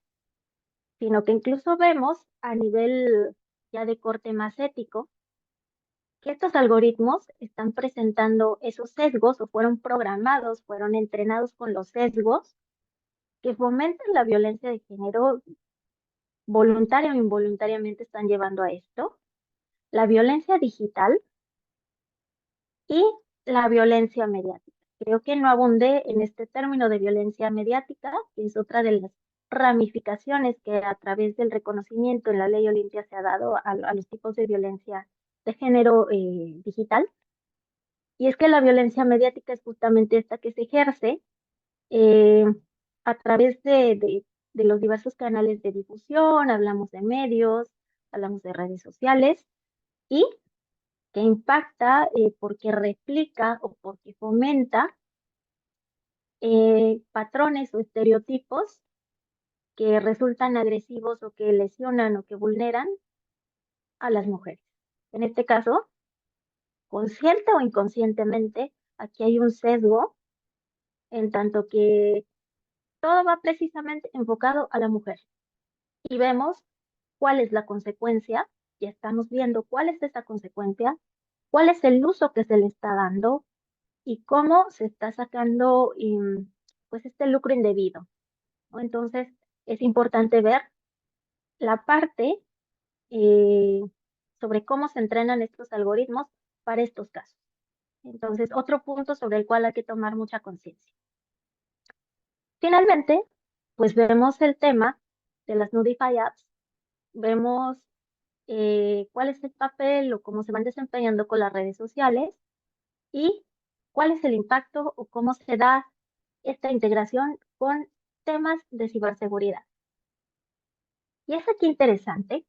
sino que incluso vemos a nivel ya de corte más ético, que estos algoritmos están presentando esos sesgos o fueron programados, fueron entrenados con los sesgos que fomentan la violencia de género voluntaria o involuntariamente están llevando a esto, la violencia digital y la violencia mediática. Creo que no abundé en este término de violencia mediática, que es otra de las ramificaciones que a través del reconocimiento en la ley Olimpia se ha dado a los tipos de violencia de género digital. Y es que la violencia mediática es justamente esta que se ejerce eh, a través de los diversos canales de difusión, hablamos de medios, hablamos de redes sociales y que impacta porque replica o porque fomenta patrones o estereotipos que resultan agresivos o que lesionan o que vulneran a las mujeres. En este caso, consciente o inconscientemente, aquí hay un sesgo en tanto que todo va precisamente enfocado a la mujer. Y vemos cuál es la consecuencia, ya estamos viendo cuál es esa consecuencia, cuál es el uso que se le está dando y cómo se está sacando pues este lucro indebido, ¿no? Entonces, es importante ver la parte eh, sobre cómo se entrenan estos algoritmos para estos casos. Entonces, otro punto sobre el cual hay que tomar mucha conciencia. Finalmente, pues vemos el tema de las Nudify apps, vemos cuál es el papel o cómo se van desempeñando con las redes sociales y cuál es el impacto o cómo se da esta integración con temas de ciberseguridad. Y es aquí interesante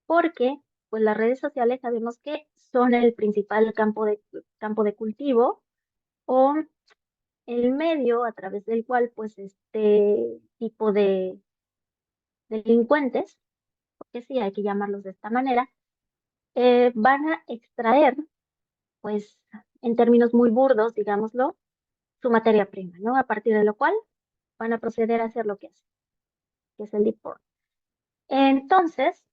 porque pues las redes sociales sabemos que son el principal campo de cultivo o el medio a través del cual pues este tipo de delincuentes, porque sí hay que llamarlos de esta manera, van a extraer pues en términos muy burdos, digámoslo, su materia prima, ¿no? A partir de lo cual van a proceder a hacer lo que hacen, que es el deep porn. Entonces,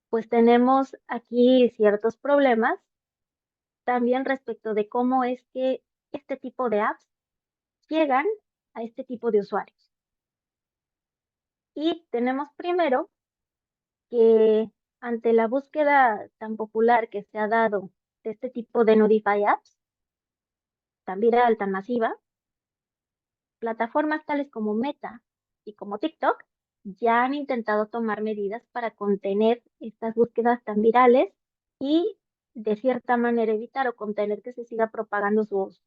pues tenemos aquí ciertos problemas también respecto de cómo es que este tipo de apps llegan a este tipo de usuarios. Y tenemos primero que ante la búsqueda tan popular que se ha dado de este tipo de Nudify apps, tan viral, tan masiva, plataformas tales como Meta y como TikTok ya han intentado tomar medidas para contener estas búsquedas tan virales y de cierta manera evitar o contener que se siga propagando su uso.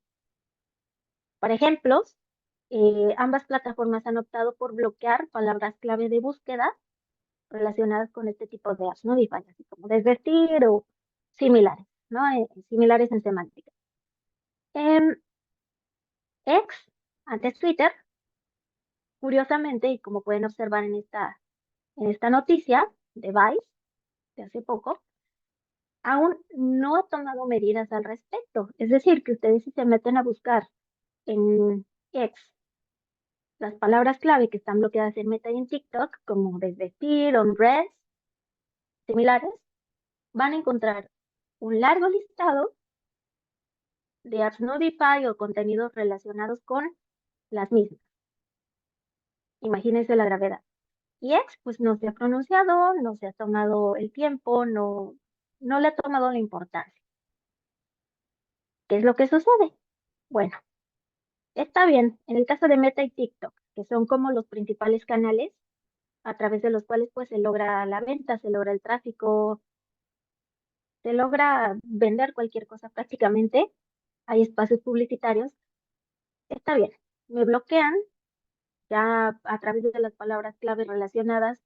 Por ejemplo, ambas plataformas han optado por bloquear palabras clave de búsqueda relacionadas con este tipo de apps, ¿no? Así como desvestir o similares, ¿no? Similares en semántica. Em, X, antes Twitter, curiosamente, y como pueden observar en esta noticia de Vice de hace poco, aún no ha tomado medidas al respecto. Es decir, que ustedes si se meten a buscar en X las palabras clave que están bloqueadas en Meta y en TikTok, como desvestir, undress, similares, van a encontrar un largo listado de apps Notify o contenidos relacionados con las mismas. Imagínense la gravedad. Y X, pues no se ha pronunciado, no se ha tomado el tiempo, no le ha tomado la importancia. ¿Qué es lo que sucede? Bueno, está bien, en el caso de Meta y TikTok, que son como los principales canales a través de los cuales pues se logra la venta, se logra el tráfico, se logra vender cualquier cosa prácticamente, hay espacios publicitarios, está bien, me bloquean ya a través de las palabras clave relacionadas,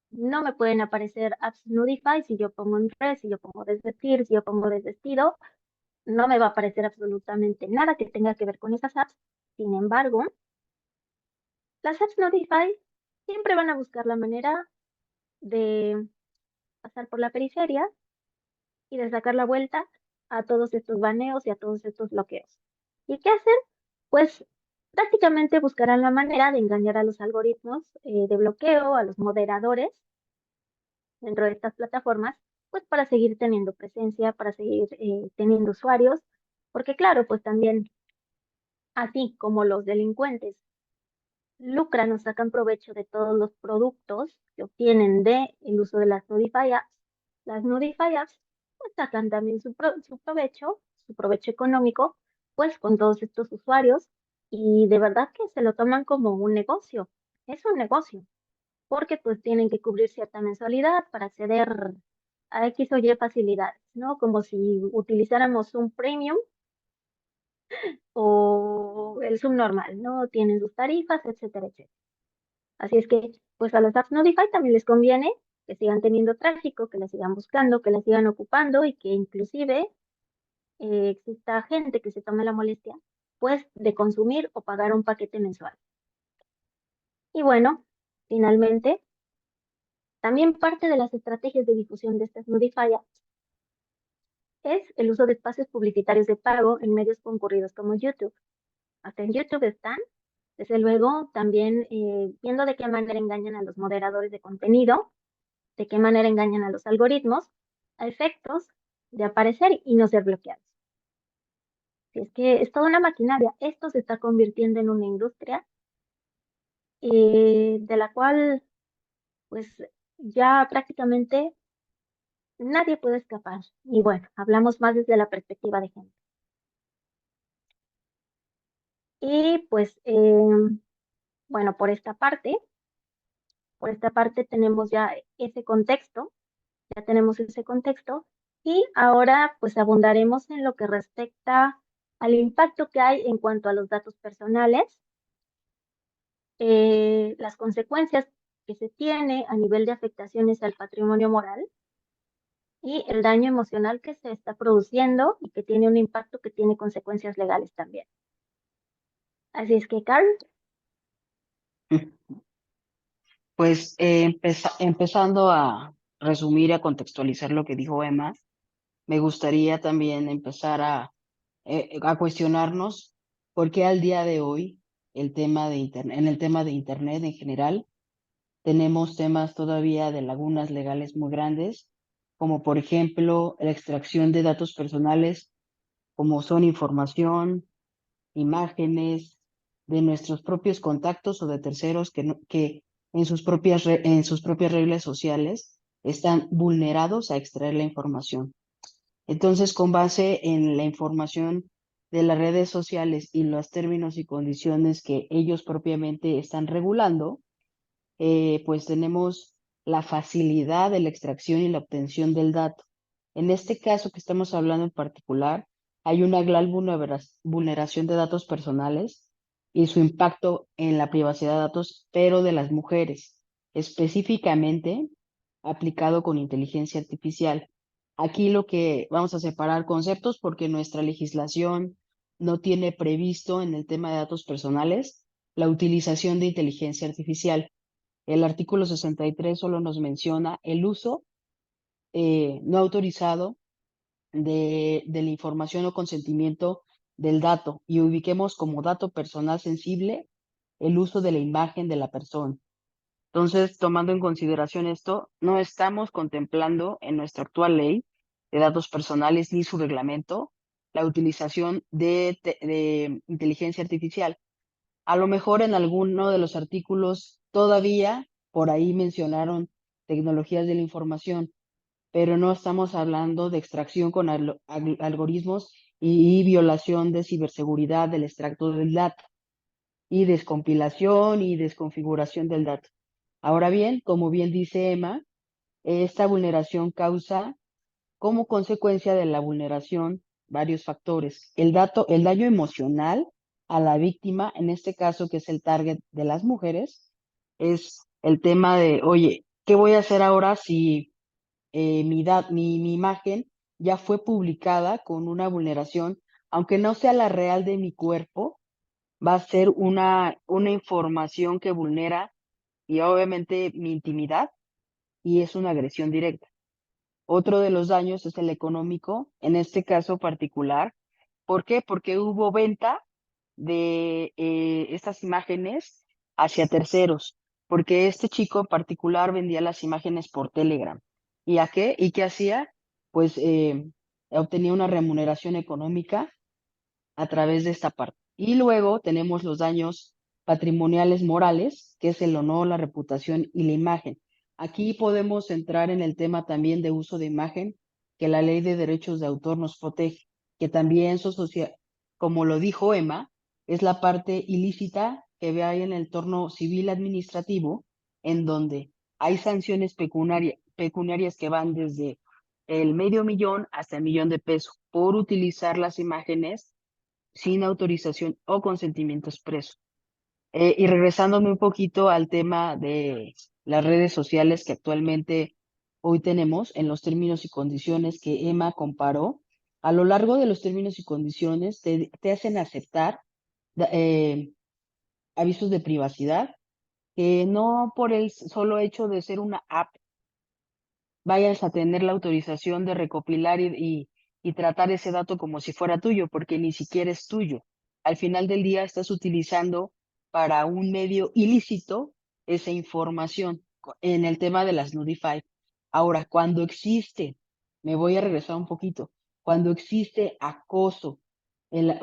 no me pueden aparecer apps Nudify si yo pongo un red, si yo pongo desvestir, si yo pongo desvestido, no me va a aparecer absolutamente nada que tenga que ver con esas apps. Sin embargo, las apps Notify siempre van a buscar la manera de pasar por la periferia y de sacar la vuelta a todos estos baneos y a todos estos bloqueos. ¿Y qué hacen? Pues prácticamente buscarán la manera de engañar a los algoritmos de bloqueo, a los moderadores dentro de estas plataformas, pues para seguir teniendo presencia, para seguir teniendo usuarios, porque claro, pues también así como los delincuentes lucran o sacan provecho de todos los productos que obtienen de el uso de las Nudify apps pues sacan también su provecho económico, pues con todos estos usuarios y de verdad que se lo toman como un negocio. Es un negocio, porque pues tienen que cubrir cierta mensualidad para acceder a X o Y facilidades, ¿no? Como si utilizáramos un premium o el subnormal, ¿no? Tienen sus tarifas, etcétera, etcétera. Así es que, pues a las apps Notify también les conviene que sigan teniendo tráfico, que la sigan buscando, que la sigan ocupando y que inclusive exista gente que se tome la molestia, pues, de consumir o pagar un paquete mensual. Y bueno, finalmente, También parte de las estrategias de difusión de estas notifiers es el uso de espacios publicitarios de pago en medios concurridos como YouTube. Hasta en YouTube están, desde luego, también viendo de qué manera engañan a los moderadores de contenido, de qué manera engañan a los algoritmos, a efectos de aparecer y no ser bloqueados. Si es que es toda una maquinaria, esto se está convirtiendo en una industria de la cual, pues, ya prácticamente nadie puede escapar. Y bueno, hablamos más desde la perspectiva de género. Y pues, bueno, por esta parte tenemos ya ya tenemos ese contexto, y ahora pues abundaremos en lo que respecta al impacto que hay en cuanto a los datos personales, las consecuencias que se tiene a nivel de afectaciones al patrimonio moral y el daño emocional que se está produciendo y que tiene un impacto que tiene consecuencias legales también. Así es que, Carl, Pues empezando a resumir y a contextualizar lo que dijo Emma, me gustaría también empezar a cuestionarnos por qué al día de hoy el tema de internet, en el tema de internet en general, tenemos temas todavía de lagunas legales muy grandes, como por ejemplo la extracción de datos personales, como son información, imágenes de nuestros propios contactos o de terceros que en sus propias reglas sociales están vulnerados a extraer la información. Entonces, con base en la información de las redes sociales y los términos y condiciones que ellos propiamente están regulando, pues tenemos la facilidad de la extracción y la obtención del dato. En este caso que estamos hablando en particular, hay una gran vulneración de datos personales y su impacto en la privacidad de datos, pero de las mujeres, específicamente aplicado con inteligencia artificial. Aquí lo que vamos a separar conceptos porque nuestra legislación no tiene previsto en el tema de datos personales la utilización de inteligencia artificial. El artículo 63 solo nos menciona el uso no autorizado de la información o consentimiento del dato y ubiquemos como dato personal sensible el uso de la imagen de la persona. Entonces, tomando en consideración esto, no estamos contemplando en nuestra actual ley de datos personales ni su reglamento la utilización de inteligencia artificial. A lo mejor en alguno de los artículos todavía por ahí mencionaron tecnologías de la información, pero no estamos hablando de extracción con algoritmos y violación de ciberseguridad del extracto del dato y descompilación y desconfiguración del dato. Ahora bien, como bien dice Emma, esta vulneración causa como consecuencia de la vulneración varios factores. El daño emocional a la víctima, en este caso que es el target de las mujeres, es el tema de, oye, ¿qué voy a hacer ahora si mi imagen ya fue publicada con una vulneración, aunque no sea la real de mi cuerpo, va a ser una información que vulnera y obviamente mi intimidad y es una agresión directa. Otro de los daños es el económico, en este caso particular. ¿Por qué? Porque hubo venta de estas imágenes hacia terceros, porque este chico en particular vendía las imágenes por Telegram. ¿Y a qué? ¿Y qué hacía? Pues obtenía una remuneración económica a través de esta parte. Y luego tenemos los daños patrimoniales morales, que es el honor, la reputación y la imagen. Aquí podemos entrar en el tema también de uso de imagen, que la ley de derechos de autor nos protege, que también como lo dijo Emma, es la parte ilícita que hay en el entorno civil administrativo, en donde hay sanciones pecuniarias que van desde el medio millón hasta el millón de pesos por utilizar las imágenes sin autorización o consentimiento expreso. Y regresándome un poquito al tema de las redes sociales que actualmente hoy tenemos en los términos y condiciones que Emma comparó, a lo largo de los términos y condiciones te hacen aceptar eh, avisos de privacidad que no por el solo hecho de ser una app vayas a tener la autorización de recopilar y tratar ese dato como si fuera tuyo, porque ni siquiera es tuyo. Al final del día estás utilizando para un medio ilícito esa información en el tema de las Nudify. Ahora, cuando existe, me voy a regresar un poquito, cuando existe acoso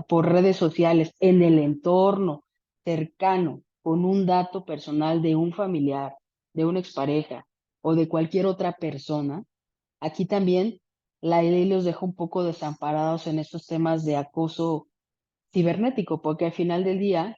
por redes sociales en el entorno cercano con un dato personal de un familiar, de una expareja o de cualquier otra persona, aquí también la ley los deja un poco desamparados en estos temas de acoso cibernético, porque al final del día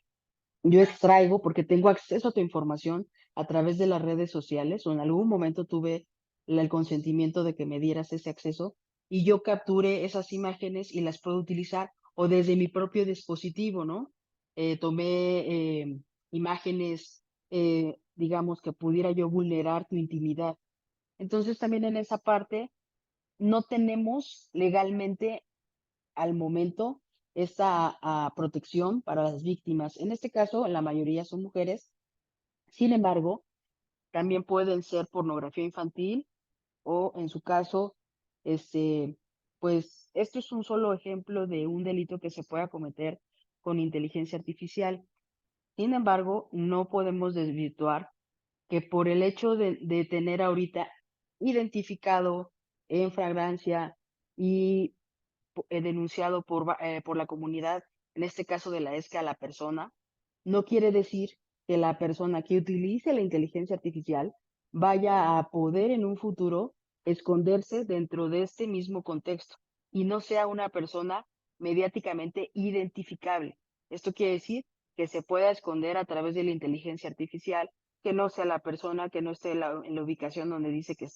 yo extraigo, porque tengo acceso a tu información a través de las redes sociales, o en algún momento tuve el consentimiento de que me dieras ese acceso, y yo capture esas imágenes y las puedo utilizar, o desde mi propio dispositivo, ¿no? Tomé imágenes, digamos, que pudiera yo vulnerar tu intimidad. Entonces, también en esa parte, no tenemos legalmente al momento esta protección para las víctimas. En este caso, la mayoría son mujeres. Sin embargo, también pueden ser pornografía infantil o, en su caso, este, pues esto es un solo ejemplo de un delito que se pueda cometer con inteligencia artificial. Sin embargo, no podemos desvirtuar que por el hecho de tener ahorita identificado en flagrancia y denunciado por la comunidad, en este caso de la ESCA, a la persona, no quiere decir que la persona que utilice la inteligencia artificial vaya a poder en un futuro esconderse dentro de este mismo contexto y no sea una persona mediáticamente identificable. Esto quiere decir que se pueda esconder a través de la inteligencia artificial, que no sea la persona, que no esté en la ubicación donde dice que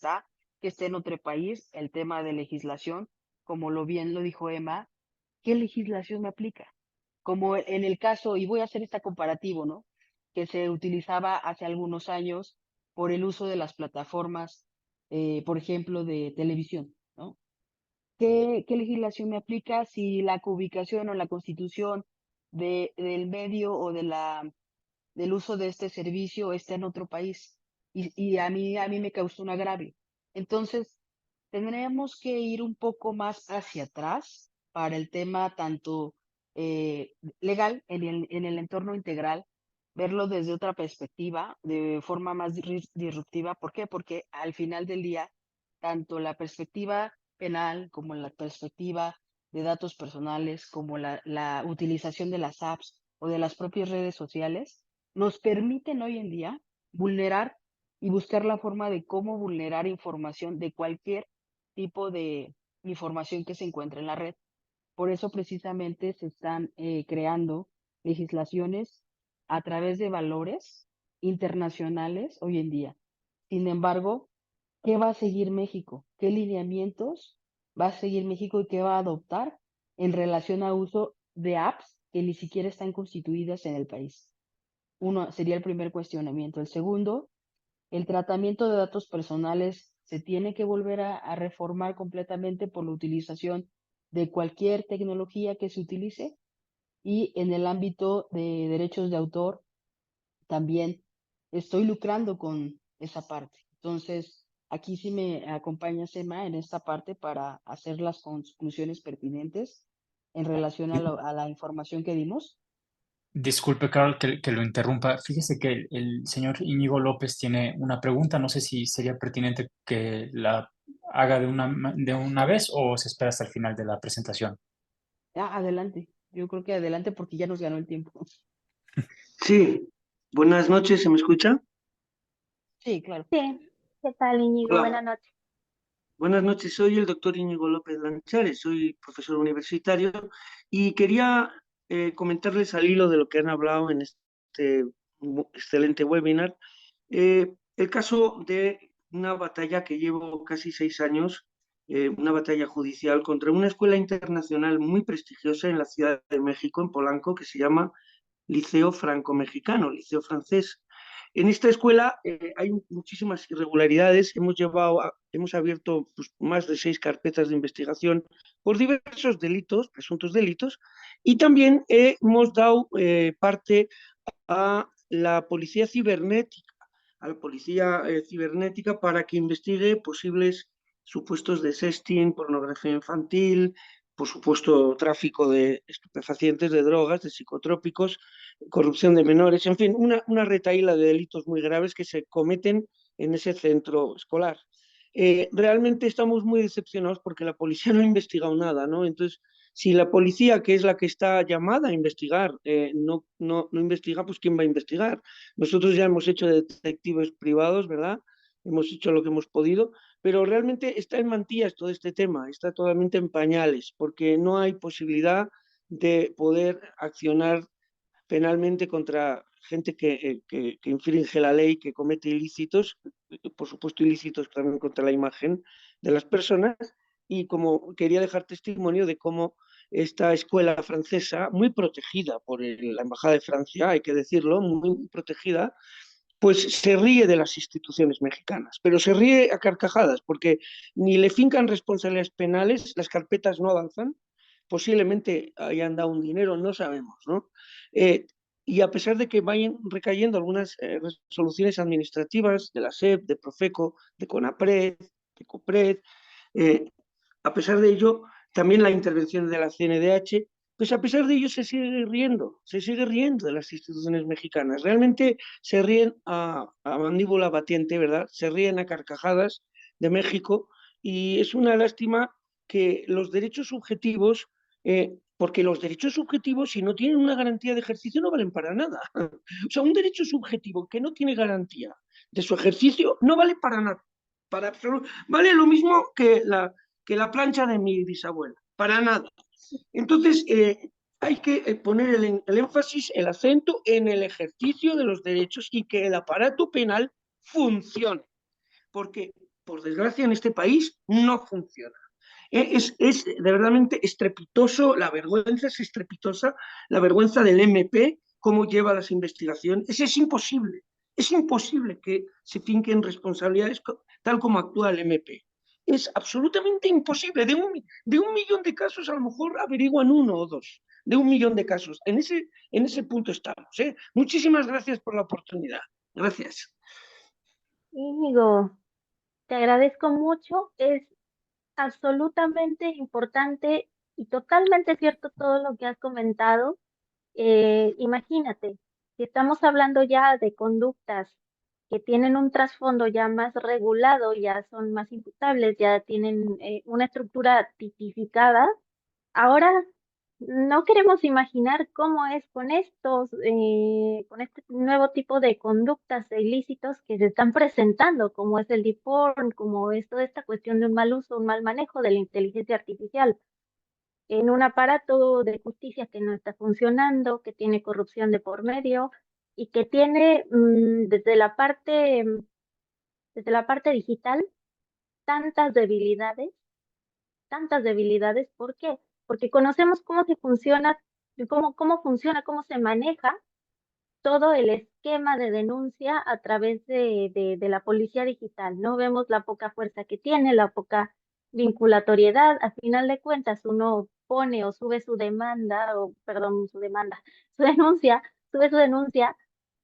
esté en otro país, el tema de legislación, como lo bien lo dijo Emma, ¿qué legislación me aplica? Como en el caso, y voy a hacer este comparativo, ¿no? Que se utilizaba hace algunos años por el uso de las plataformas, por ejemplo, de televisión, ¿no? ¿Qué legislación me aplica si la ubicación o la constitución del medio o del uso de este servicio está en otro país? Y a mí me causó un agravio. Entonces, tendríamos que ir un poco más hacia atrás para el tema tanto legal en el entorno integral, verlo desde otra perspectiva, de forma más disruptiva. ¿Por qué? Porque al final del día, tanto la perspectiva penal como la perspectiva de datos personales, como la utilización de las apps o de las propias redes sociales, nos permiten hoy en día vulnerar y buscar la forma de cómo vulnerar información de cualquier tipo de información que se encuentre en la red. Por eso precisamente se están creando legislaciones a través de valores internacionales hoy en día. Sin embargo, ¿qué va a seguir México? ¿Qué lineamientos va a seguir México y qué va a adoptar en relación a uso de apps que ni siquiera están constituidas en el país? Uno sería el primer cuestionamiento. El segundo, el tratamiento de datos personales se tiene que volver a reformar completamente por la utilización de cualquier tecnología que se utilice, y en el ámbito de derechos de autor también estoy lucrando con esa parte. Entonces, aquí sí me acompaña Emma en esta parte para hacer las conclusiones pertinentes en relación a la información que dimos. Disculpe, Carol, que lo interrumpa. Fíjese que el señor Íñigo López tiene una pregunta. No sé si sería pertinente que la haga de una vez o se espera hasta el final de la presentación. Adelante. Yo creo que adelante porque ya nos ganó el tiempo. Sí, buenas noches, ¿se me escucha? Sí, claro. Sí, ¿qué tal, Íñigo? Hola, Buenas noches. buenas noches, soy el doctor Íñigo López Lanchares, soy profesor universitario y quería comentarles al hilo de lo que han hablado en este excelente webinar, el caso de una batalla que llevo casi 6 años, una batalla judicial contra una escuela internacional muy prestigiosa en la Ciudad de México, en Polanco, que se llama Liceo Franco-Mexicano, Liceo Francés. En esta escuela hay muchísimas irregularidades. Hemos abierto pues, más de 6 carpetas de investigación por diversos delitos, presuntos delitos, y también hemos dado parte a la policía cibernética, a la policía cibernética para que investigue posibles supuestos de sexting, pornografía infantil, por supuesto tráfico de estupefacientes, de drogas, de psicotrópicos, corrupción de menores, en fin, una retahíla de delitos muy graves que se cometen en ese centro escolar. Realmente estamos muy decepcionados porque la policía no ha investigado nada, ¿no? Entonces, si la policía, que es la que está llamada a investigar, no investiga, pues ¿quién va a investigar? Nosotros ya hemos hecho detectives privados, ¿verdad? Hemos hecho lo que hemos podido, pero realmente está en mantillas todo este tema, está totalmente en pañales, porque no hay posibilidad de poder accionar penalmente contra gente que infringe la ley, que comete ilícitos, por supuesto ilícitos también contra la imagen de las personas, y como quería dejar testimonio de cómo esta escuela francesa, muy protegida por la Embajada de Francia, hay que decirlo, muy protegida, pues se ríe de las instituciones mexicanas, pero se ríe a carcajadas, porque ni le fincan responsabilidades penales, las carpetas no avanzan, posiblemente hayan dado un dinero, no sabemos, ¿no? Y a pesar de que vayan recayendo algunas resoluciones administrativas de la SEP, de Profeco, de CONAPRED, de COPRED, a pesar de ello, también la intervención de la CNDH, pues a pesar de ello se sigue riendo de las instituciones mexicanas. Realmente se ríen a mandíbula batiente, ¿verdad? Se ríen a carcajadas de México y es una lástima que los derechos subjetivos, porque los derechos subjetivos, si no tienen una garantía de ejercicio, no valen para nada. O sea, un derecho subjetivo que no tiene garantía de su ejercicio no vale para nada. Vale lo mismo que la plancha de mi bisabuela, para nada. Entonces, hay que poner el énfasis, el acento en el ejercicio de los derechos y que el aparato penal funcione, porque, por desgracia, en este país no funciona. Es de verdaderamente estrepitoso, la vergüenza es estrepitosa, la vergüenza del MP, cómo lleva las investigaciones. Es imposible que se finquen responsabilidades tal como actúa el MP. Es absolutamente imposible. De un millón de casos, a lo mejor averiguan uno o dos. De un millón de casos. En ese punto estamos. Muchísimas gracias por la oportunidad. Gracias. Íñigo, te agradezco mucho. Es absolutamente importante y totalmente cierto todo lo que has comentado. Imagínate, si estamos hablando ya de conductas que tienen un trasfondo ya más regulado, ya son más imputables, ya tienen una estructura tipificada, ahora no queremos imaginar cómo es con este nuevo tipo de conductas e ilícitos que se están presentando, como es el deep porn, como es toda esta cuestión de un mal uso, un mal manejo de la inteligencia artificial en un aparato de justicia que no está funcionando, que tiene corrupción de por medio y que tiene desde la parte digital tantas debilidades. ¿Por qué? Porque conocemos cómo se funciona, cómo se maneja todo el esquema de denuncia a través de la policía digital, ¿no? Vemos la poca fuerza que tiene, la poca vinculatoriedad. A final de cuentas, uno pone o sube su demanda, o perdón, su denuncia, sube su denuncia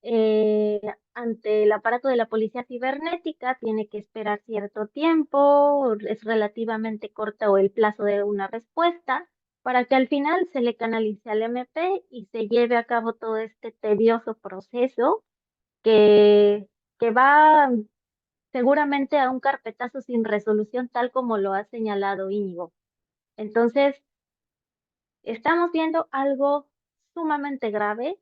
eh, ante el aparato de la policía cibernética, tiene que esperar cierto tiempo, es relativamente corto el plazo de una respuesta para que al final se le canalice al MP y se lleve a cabo todo este tedioso proceso que, que va seguramente a un carpetazo sin resolución, tal como lo ha señalado Íñigo. Entonces, estamos viendo algo sumamente grave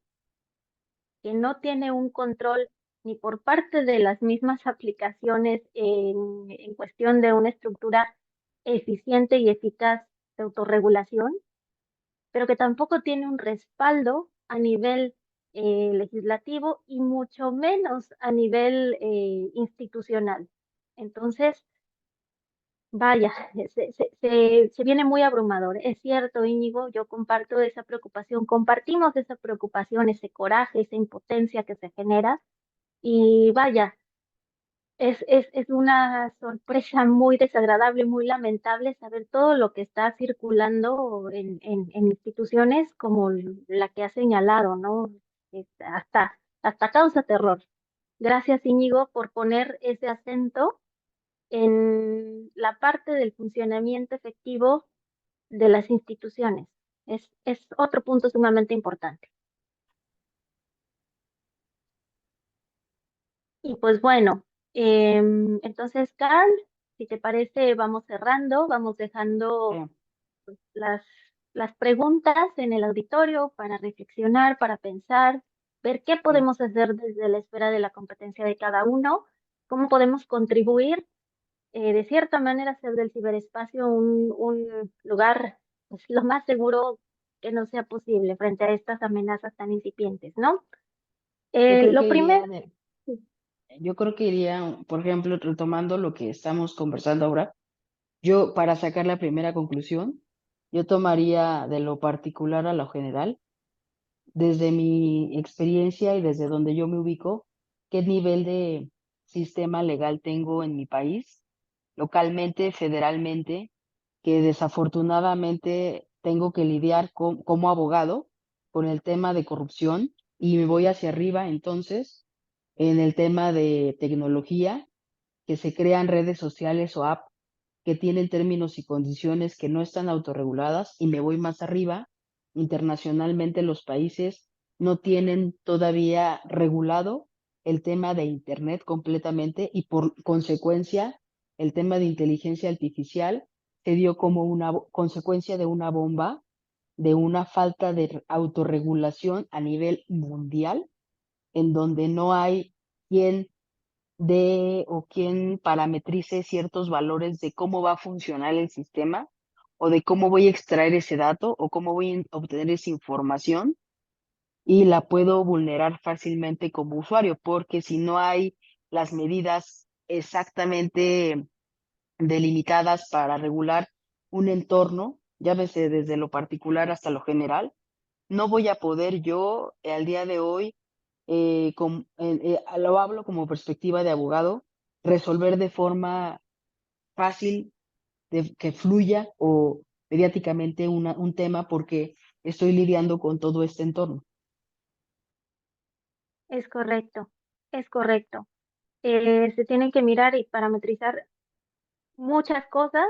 que no tiene un control ni por parte de las mismas aplicaciones en cuestión de una estructura eficiente y eficaz de autorregulación, pero que tampoco tiene un respaldo a nivel legislativo y mucho menos a nivel institucional. Entonces, vaya, se viene muy abrumador. Es cierto, Íñigo, yo comparto esa preocupación, compartimos esa preocupación, ese coraje, esa impotencia que se genera y vaya. Es una sorpresa muy desagradable, muy lamentable saber todo lo que está circulando en instituciones como la que ha señalado, ¿no? Hasta causa terror. Gracias, Íñigo, por poner ese acento en la parte del funcionamiento efectivo de las instituciones. Es otro punto sumamente importante. Y pues bueno, entonces, Carl, si te parece, vamos cerrando, vamos dejando Eh, las, las preguntas en el auditorio para reflexionar, para pensar, ver qué sí. podemos hacer desde la esfera de la competencia de cada uno, cómo podemos contribuir, de cierta manera, hacer del ciberespacio un lugar pues, lo más seguro que no sea posible frente a estas amenazas tan incipientes, ¿no? Yo creo Lo que primero, yo creo que iría, por ejemplo, retomando lo que estamos conversando ahora, yo para sacar la primera conclusión, yo tomaría de lo particular a lo general, desde mi experiencia y desde donde yo me ubico, qué nivel de sistema legal tengo en mi país, localmente, federalmente, que desafortunadamente tengo que lidiar como abogado con el tema de corrupción y me voy hacia arriba entonces en el tema de tecnología, que se crean redes sociales o apps que tienen términos y condiciones que no están autorreguladas y me voy más arriba. Internacionalmente los países no tienen todavía regulado el tema de Internet completamente y por consecuencia el tema de inteligencia artificial se dio como una consecuencia de una bomba, de una falta de autorregulación a nivel mundial, en donde no hay quien de o quien parametrice ciertos valores de cómo va a funcionar el sistema o de cómo voy a extraer ese dato o cómo voy a obtener esa información y la puedo vulnerar fácilmente como usuario, porque si no hay las medidas exactamente delimitadas para regular un entorno, llámese desde lo particular hasta lo general, no voy a poder yo al día de hoy, lo hablo como perspectiva de abogado, resolver de forma fácil, que fluya o mediáticamente un tema porque estoy lidiando con todo este entorno. es correcto, es correcto. Se tienen que mirar y parametrizar muchas cosas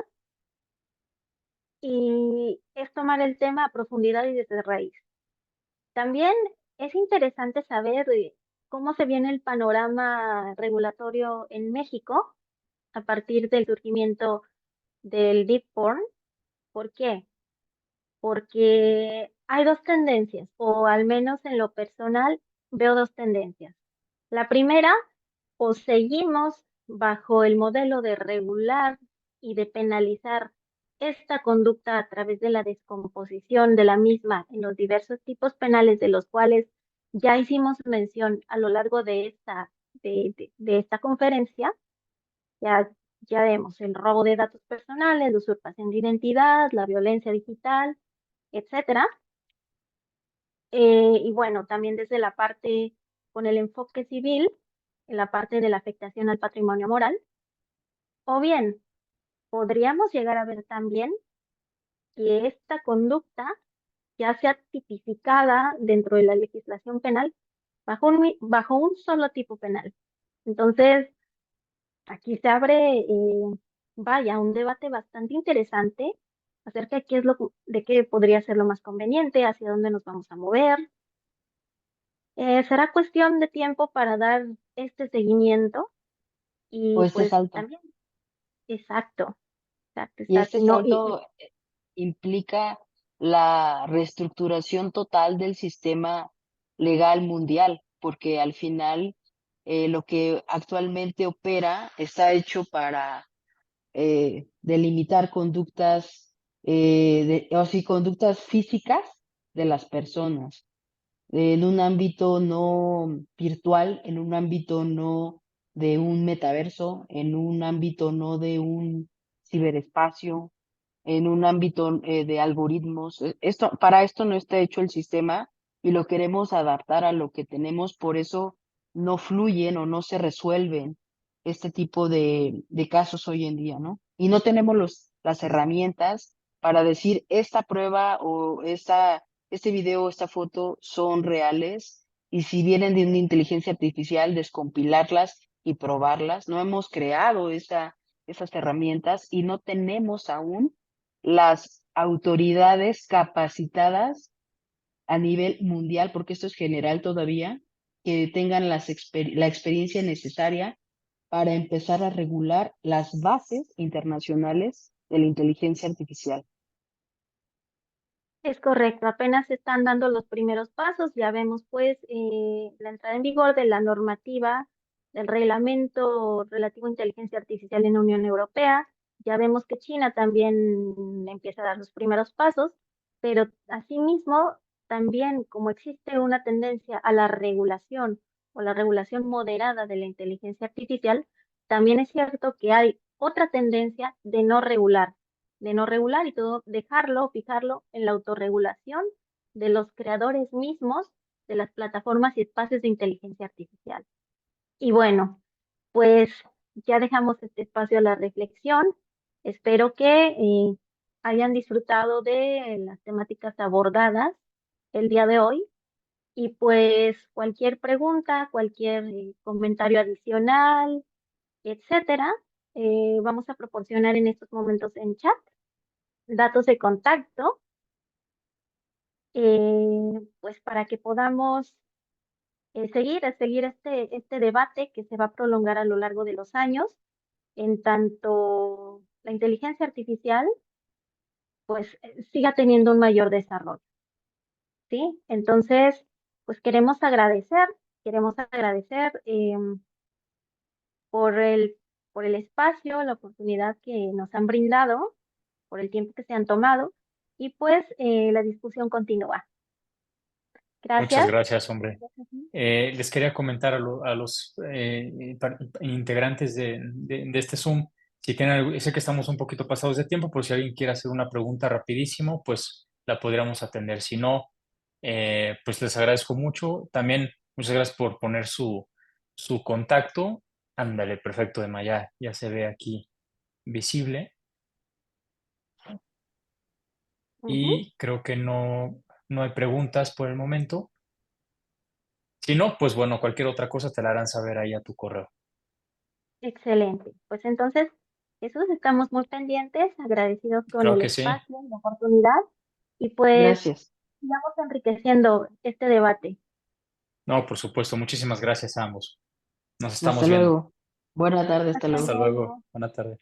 y es tomar el tema a profundidad y desde raíz. También es interesante saber cómo se viene el panorama regulatorio en México a partir del surgimiento del deep porn. ¿Por qué? Porque hay dos tendencias, o al menos en lo personal veo dos tendencias. La primera, o seguimos bajo el modelo de regular y de penalizar esta conducta a través de la descomposición de la misma en los diversos tipos penales de los cuales ya hicimos mención a lo largo de esta conferencia. Ya, ya vemos el robo de datos personales, la usurpación de identidad, la violencia digital, etcétera. Y bueno, también desde la parte con el enfoque civil, en la parte de la afectación al patrimonio moral, o bien podríamos llegar a ver también que esta conducta ya sea tipificada dentro de la legislación penal bajo un solo tipo penal. Entonces, aquí se abre, vaya, un debate bastante interesante acerca de de qué podría ser lo más conveniente, hacia dónde nos vamos a mover. Será cuestión de tiempo para dar este seguimiento O y este pues salto. también, exacto, exacto, Y exacto. este No, salto implica la reestructuración total del sistema legal mundial, porque al final lo que actualmente opera está hecho para delimitar conductas, o sí, conductas físicas de las personas, en un ámbito no virtual, en un ámbito no de un metaverso, en un ámbito no de un ciberespacio, en un ámbito de algoritmos. Para esto no está hecho el sistema y lo queremos adaptar a lo que tenemos, por eso no fluyen o no se resuelven este tipo de casos hoy en día, ¿no? Y no tenemos las herramientas para decir esta prueba o este video, esta foto son reales y si vienen de una inteligencia artificial, descompilarlas y probarlas. No hemos creado esas herramientas y no tenemos aún las autoridades capacitadas a nivel mundial, porque esto es general todavía, que tengan la experiencia necesaria para empezar a regular las bases internacionales de la inteligencia artificial. Es correcto, apenas se están dando los primeros pasos, ya vemos pues la entrada en vigor de la normativa del reglamento relativo a inteligencia artificial en la Unión Europea, ya vemos que China también empieza a dar los primeros pasos, pero asimismo también como existe una tendencia a la regulación o la regulación moderada de la inteligencia artificial, también es cierto que hay otra tendencia de no regular y todo dejarlo, fijarlo en la autorregulación de los creadores mismos de las plataformas y espacios de inteligencia artificial. Y bueno, pues ya dejamos este espacio a la reflexión. Espero que hayan disfrutado de las temáticas abordadas el día de hoy. Y pues cualquier pregunta, cualquier comentario adicional, etcétera, vamos a proporcionar en estos momentos en chat datos de contacto, pues para que podamos seguir este debate que se va a prolongar a lo largo de los años, en tanto la inteligencia artificial pues siga teniendo un mayor desarrollo, ¿sí? Entonces, pues queremos agradecer por por el espacio, la oportunidad que nos han brindado, por el tiempo que se han tomado, y pues la discusión continúa. Muchas Gracias. gracias, hombre. Les quería comentar a los integrantes de este Zoom, si tienen, sé que estamos un poquito pasados de tiempo, por si alguien quiere hacer una pregunta rapidísimo, pues la podríamos atender. Si no, pues les agradezco mucho. También muchas gracias por poner su contacto. Ándale, perfecto, Emma, ya se ve aquí visible. Y creo que no hay preguntas por el momento. Si no, pues bueno, cualquier otra cosa te la harán saber ahí a tu correo. Excelente. Pues entonces, Jesús, estamos muy pendientes, agradecidos con Claro el que sí. espacio, la oportunidad, y pues Gracias. sigamos enriqueciendo este debate. No, por supuesto. Muchísimas gracias a ambos. Nos Hasta estamos viendo. luego. Buena tarde, hasta Hasta luego. Hasta luego. luego. Buena tarde.